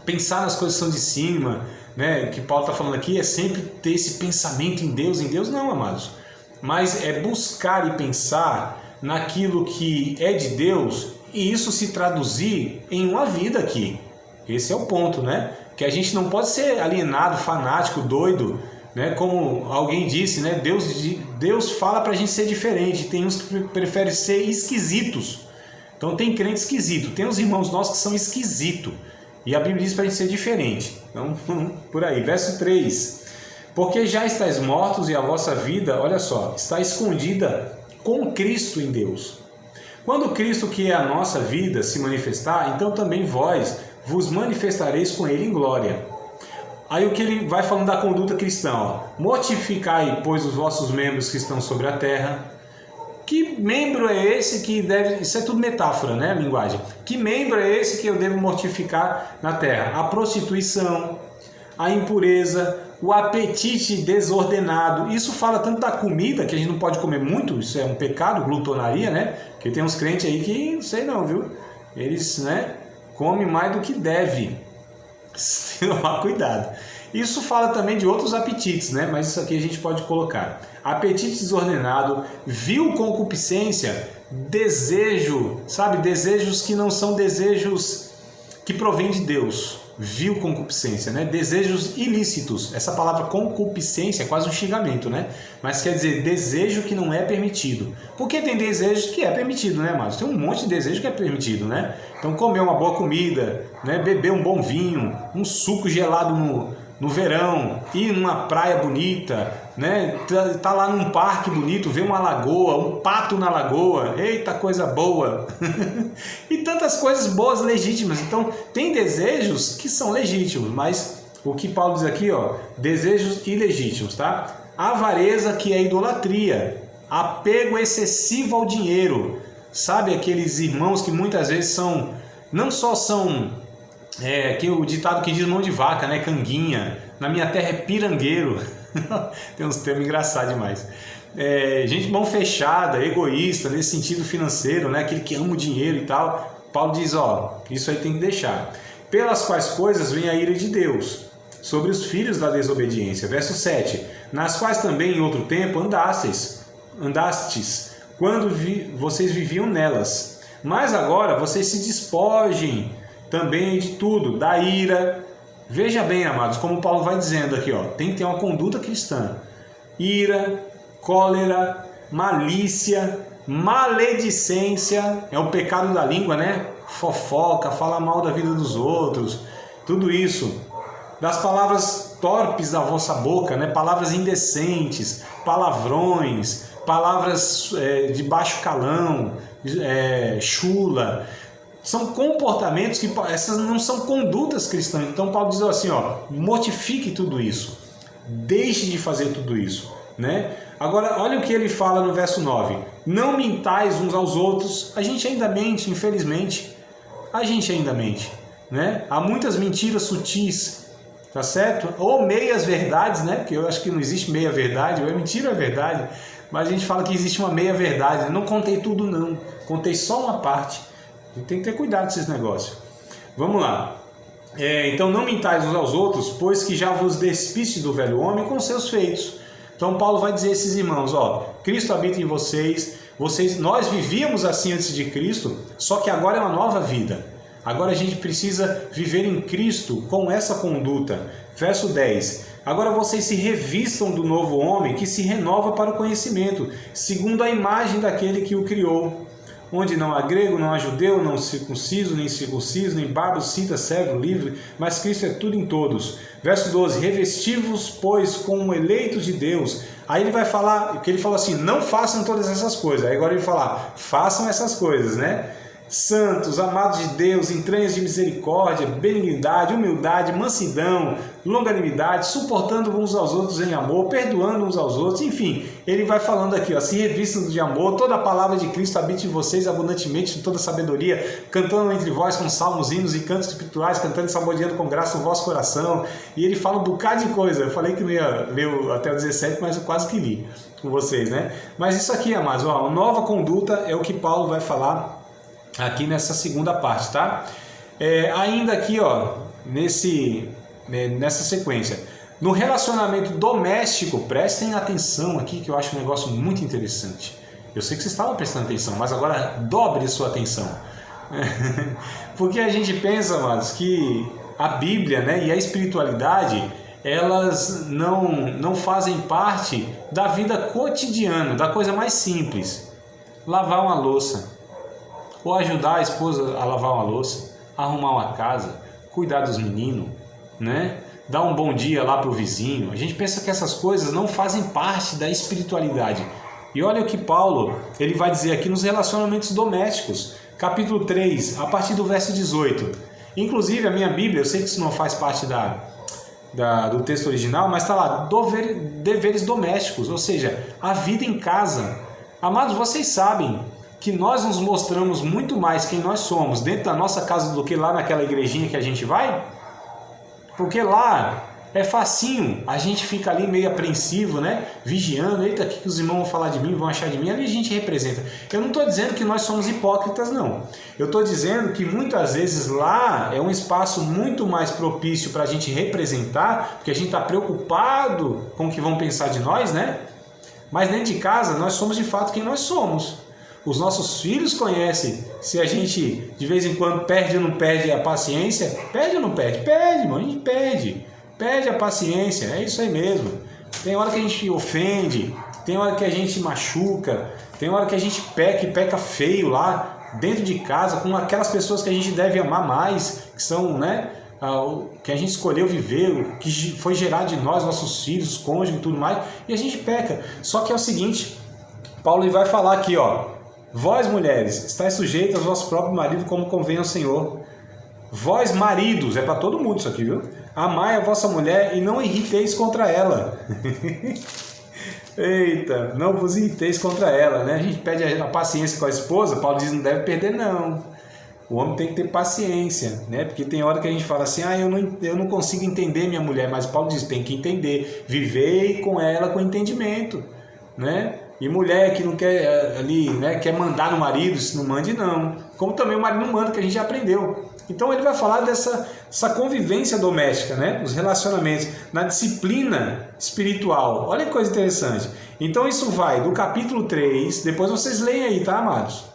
pensar nas coisas que são de cima, né, que Paulo está falando aqui é sempre ter esse pensamento em Deus, não, amados. Mas é buscar e pensar naquilo que é de Deus e isso se traduzir em uma vida aqui. Esse é o ponto, né? Que a gente não pode ser alienado, fanático, doido, né? Como alguém disse, né? Deus fala para a gente ser diferente. Tem uns que preferem ser esquisitos. Então tem crente esquisito, tem uns irmãos nossos que são esquisitos. E a Bíblia diz para a gente ser diferente. Então, por aí. Verso 3. Porque já estáis mortos e a vossa vida, olha só, está escondida com Cristo em Deus. Quando Cristo, que é a nossa vida, se manifestar, então também vós vos manifestareis com Ele em glória. Aí o que ele vai falando da conduta cristã, ó. Mortificai, pois, os vossos membros que estão sobre a terra. Que membro é esse que deve... Isso é tudo metáfora, né, a linguagem. Que membro é esse que eu devo mortificar na terra? A prostituição, a impureza, o apetite desordenado. Isso fala tanto da comida, que a gente não pode comer muito, isso é um pecado, glutonaria, né? Porque tem uns crentes aí que, não sei não, viu? Eles, né, comem mais do que deve. Tem que tomar cuidado. Isso fala também de outros apetites, né? Mas isso aqui a gente pode colocar. Apetite desordenado, vil concupiscência, desejo, sabe? Desejos que não são desejos que provêm de Deus. Vil concupiscência, né? Desejos ilícitos. Essa palavra concupiscência é quase um xingamento, né? Mas quer dizer desejo que não é permitido. Porque tem desejos que é permitido, né, mas tem um monte de desejo que é permitido, né? Então comer uma boa comida, né? Beber um bom vinho, um suco gelado no verão, ir numa praia bonita, né? Tá lá num parque bonito, ver uma lagoa, um pato na lagoa, eita coisa boa! E tantas coisas boas, legítimas. Então tem desejos que são legítimos, mas o que Paulo diz aqui, ó, desejos ilegítimos, tá? Avareza, que é idolatria, apego excessivo ao dinheiro, sabe, aqueles irmãos que muitas vezes não só são que o ditado que diz mão de vaca, né? Canguinha. Na minha terra é pirangueiro. Tem uns termos engraçados demais. Gente mão fechada, egoísta, nesse sentido financeiro, né? Aquele que ama o dinheiro e tal. Paulo diz, ó, isso aí tem que deixar. Pelas quais coisas vem a ira de Deus sobre os filhos da desobediência. Verso 7. Nas quais também em outro tempo andastes, quando vocês viviam nelas. Mas agora vocês se despojem também de tudo, da ira. Veja bem, amados, como Paulo vai dizendo aqui, ó, tem que ter uma conduta cristã. Ira, cólera, malícia, maledicência, é o pecado da língua, né? Fofoca, falar mal da vida dos outros, tudo isso. Das palavras torpes da vossa boca, né? Palavras indecentes, palavrões, palavras de baixo calão, chula. São comportamentos que essas não são condutas cristãs. Então Paulo diz assim, ó, mortifique tudo isso. Deixe de fazer tudo isso, né? Agora, olha o que ele fala no verso 9. Não mintais uns aos outros. A gente ainda mente, infelizmente. A gente ainda mente, né? Há muitas mentiras sutis, tá certo? Ou meias verdades, né? Porque eu acho que não existe meia verdade, ou é mentira ou é verdade. Mas a gente fala que existe uma meia verdade. Eu não contei tudo não, contei só uma parte. A gente tem que ter cuidado com esses negócios. Vamos lá. Então não mintais uns aos outros, pois que já vos despiste do velho homem com seus feitos. Então Paulo vai dizer a esses irmãos, ó, Cristo habita em vocês, nós vivíamos assim antes de Cristo, só que agora é uma nova vida. Agora a gente precisa viver em Cristo com essa conduta. Verso 10. Agora vocês se revistam do novo homem que se renova para o conhecimento, segundo a imagem daquele que o criou. Onde não há grego, não há judeu, não circunciso, nem circunciso, nem bárbaro, cita, servo, livre, mas Cristo é tudo em todos. Verso 12, revesti-vos, pois, como eleitos de Deus. Aí ele vai falar, que ele falou assim, não façam todas essas coisas. Aí agora ele vai falar, façam essas coisas, né? Santos, amados de Deus, entranhas de misericórdia, benignidade, humildade, mansidão, longanimidade, suportando uns aos outros em amor, perdoando uns aos outros, enfim, ele vai falando aqui, ó, se revistam de amor, toda a palavra de Cristo habite em vocês abundantemente, de toda sabedoria, cantando entre vós com salmos, hinos e cantos espirituais, cantando e saboreando com graça o vosso coração, e ele fala um bocado de coisa. Eu falei que não ia ler até o 17, mas eu quase que li com vocês, né? Mas isso aqui, amados, ó, nova conduta é o que Paulo vai falar aqui nessa segunda parte, tá? Ainda aqui, ó, nesse nessa sequência. No relacionamento doméstico, prestem atenção aqui que eu acho um negócio muito interessante. Eu sei que vocês estavam prestando atenção, mas agora dobre sua atenção. Porque a gente pensa, amados, que a Bíblia, né, e a espiritualidade, elas não fazem parte da vida cotidiana, da coisa mais simples. Lavar uma louça, ou ajudar a esposa a lavar uma louça, arrumar uma casa, cuidar dos meninos, né? Dar um bom dia lá para o vizinho. A gente pensa que essas coisas não fazem parte da espiritualidade. E olha o que Paulo ele vai dizer aqui nos relacionamentos domésticos, capítulo 3, a partir do verso 18. Inclusive a minha Bíblia, eu sei que isso não faz parte do texto original, mas está lá, deveres domésticos, ou seja, a vida em casa. Amados, vocês sabem que nós nos mostramos muito mais quem nós somos dentro da nossa casa do que lá naquela igrejinha que a gente vai? Porque lá é facinho, a gente fica ali meio apreensivo, né? Vigiando, eita, o que os irmãos vão falar de mim, vão achar de mim, ali a gente representa. Eu não estou dizendo que nós somos hipócritas, não. Eu estou dizendo que muitas vezes lá é um espaço muito mais propício para a gente representar, porque a gente está preocupado com o que vão pensar de nós, né? Mas dentro de casa nós somos de fato quem nós somos. Os nossos filhos conhecem se a gente de vez em quando perde ou não perde a paciência. Perde ou não perde? Perde, irmão, a gente perde. Perde a paciência, é isso aí mesmo. Tem hora que a gente ofende, tem hora que a gente machuca, tem hora que a gente peca e peca feio lá dentro de casa com aquelas pessoas que a gente deve amar mais, que são, né, que a gente escolheu viver, que foi gerado de nós, nossos filhos, cônjuge e tudo mais, e a gente peca. Só que é o seguinte, Paulo vai falar aqui, ó, vós mulheres, estáis sujeitas ao vosso próprio marido como convém ao Senhor. Vós maridos, é para todo mundo isso aqui, viu? Amai a vossa mulher e não irriteis contra ela. Eita, não vos irriteis contra ela, né? A gente pede a paciência com a esposa, Paulo diz, não deve perder não. O homem tem que ter paciência, né? Porque tem hora que a gente fala assim, eu não consigo entender minha mulher, mas Paulo diz, tem que entender, vivei com ela com entendimento, né? E mulher que não quer ali, né, quer mandar no marido, se não mande não. Como também o marido não manda, que a gente já aprendeu. Então ele vai falar dessa convivência doméstica, né, os relacionamentos, na disciplina espiritual. Olha que coisa interessante. Então isso vai do capítulo 3, depois vocês leem aí, tá, amados?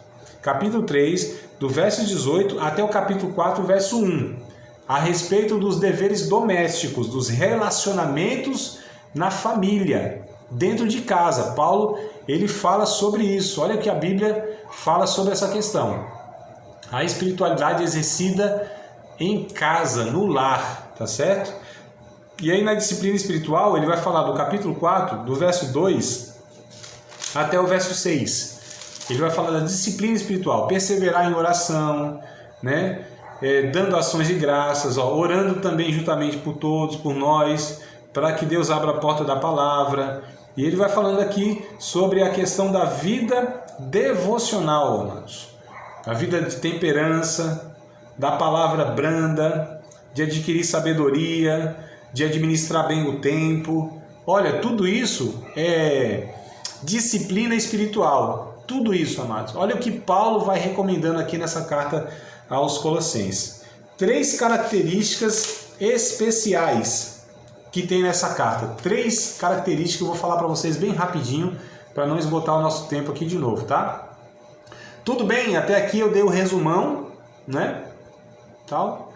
Capítulo 3, do verso 18 até o capítulo 4, verso 1. A respeito dos deveres domésticos, dos relacionamentos na família. Dentro de casa, Paulo ele fala sobre isso. Olha o que a Bíblia fala sobre essa questão. A espiritualidade exercida em casa, no lar, tá certo? E aí na disciplina espiritual ele vai falar do capítulo 4, do verso 2 até o verso 6. Ele vai falar da disciplina espiritual, perseverar em oração, né? Dando ações de graças, orando também juntamente por todos, por nós, para que Deus abra a porta da palavra. E ele vai falando aqui sobre a questão da vida devocional, amados. A vida de temperança, da palavra branda, de adquirir sabedoria, de administrar bem o tempo. Olha, tudo isso é disciplina espiritual. Tudo isso, amados. Olha o que Paulo vai recomendando aqui nessa carta aos Colossenses. 3 características especiais que tem nessa carta. 3 características que eu vou falar para vocês bem rapidinho, para não esgotar o nosso tempo aqui de novo, tá? Tudo bem? Até aqui eu dei o resumão, né? Tal.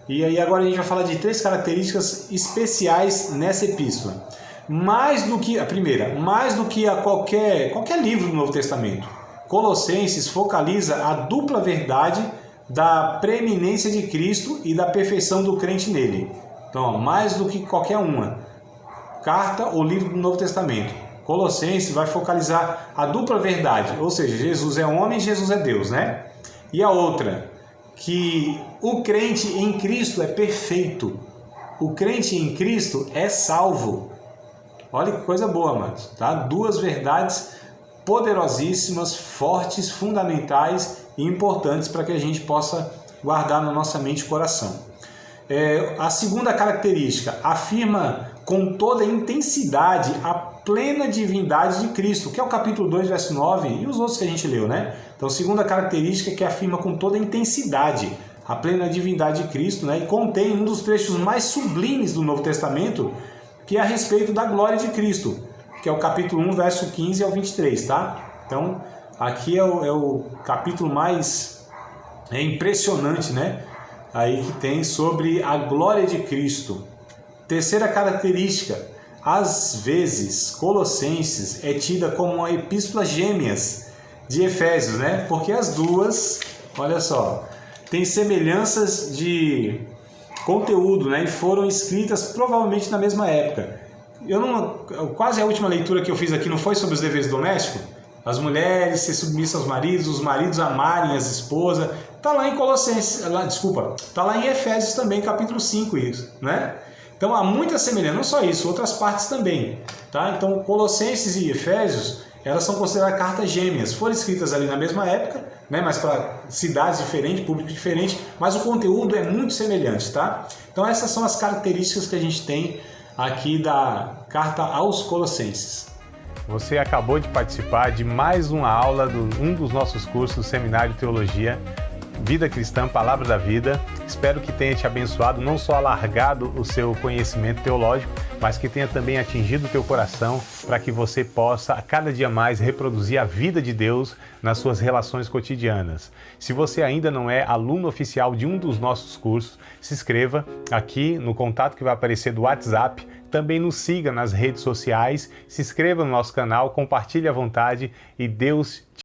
E aí agora a gente vai falar de 3 características especiais nessa epístola. Mais do que a primeira, mais do que a qualquer livro do Novo Testamento, Colossenses focaliza a dupla verdade da preeminência de Cristo e da perfeição do crente nele. Então, mais do que qualquer uma, carta ou livro do Novo Testamento, Colossenses vai focalizar a dupla verdade, ou seja, Jesus é homem e Jesus é Deus, né? E a outra, que o crente em Cristo é perfeito, o crente em Cristo é salvo. Olha que coisa boa, amados, tá? 2 verdades poderosíssimas, fortes, fundamentais e importantes para que a gente possa guardar na nossa mente e coração. A segunda característica, afirma com toda a intensidade a plena divindade de Cristo, que é o capítulo 2, verso 9 e os outros que a gente leu, né? Então, segunda característica que afirma com toda a intensidade a plena divindade de Cristo, né? E contém um dos trechos mais sublimes do Novo Testamento, que é a respeito da glória de Cristo, que é o capítulo 1, verso 15 ao 23, tá? Então, aqui é o capítulo mais impressionante, né? Aí que tem sobre a glória de Cristo. Terceira característica, às vezes, Colossenses é tida como uma epístola gêmeas de Efésios, né? Porque as duas, olha só, têm semelhanças de conteúdo, né? E foram escritas provavelmente na mesma época. Quase a última leitura que eu fiz aqui não foi sobre os deveres domésticos? As mulheres se submissam aos maridos, os maridos amarem as esposas. Está lá em Colossenses, está lá em Efésios também, capítulo 5 isso, né? Então há muita semelhança, não só isso, outras partes também, tá? Então Colossenses e Efésios, elas são consideradas cartas gêmeas, foram escritas ali na mesma época, né? Mas para cidades diferentes, público diferente, mas o conteúdo é muito semelhante, tá? Então essas são as características que a gente tem aqui da carta aos Colossenses. Você acabou de participar de mais uma aula de um dos nossos cursos do Seminário de Teologia, Vida Cristã, Palavra da Vida. Espero que tenha te abençoado, não só alargado o seu conhecimento teológico, mas que tenha também atingido o teu coração para que você possa, a cada dia mais, reproduzir a vida de Deus nas suas relações cotidianas. Se você ainda não é aluno oficial de um dos nossos cursos, se inscreva aqui no contato que vai aparecer do WhatsApp. Também nos siga nas redes sociais, se inscreva no nosso canal, compartilhe à vontade e Deus te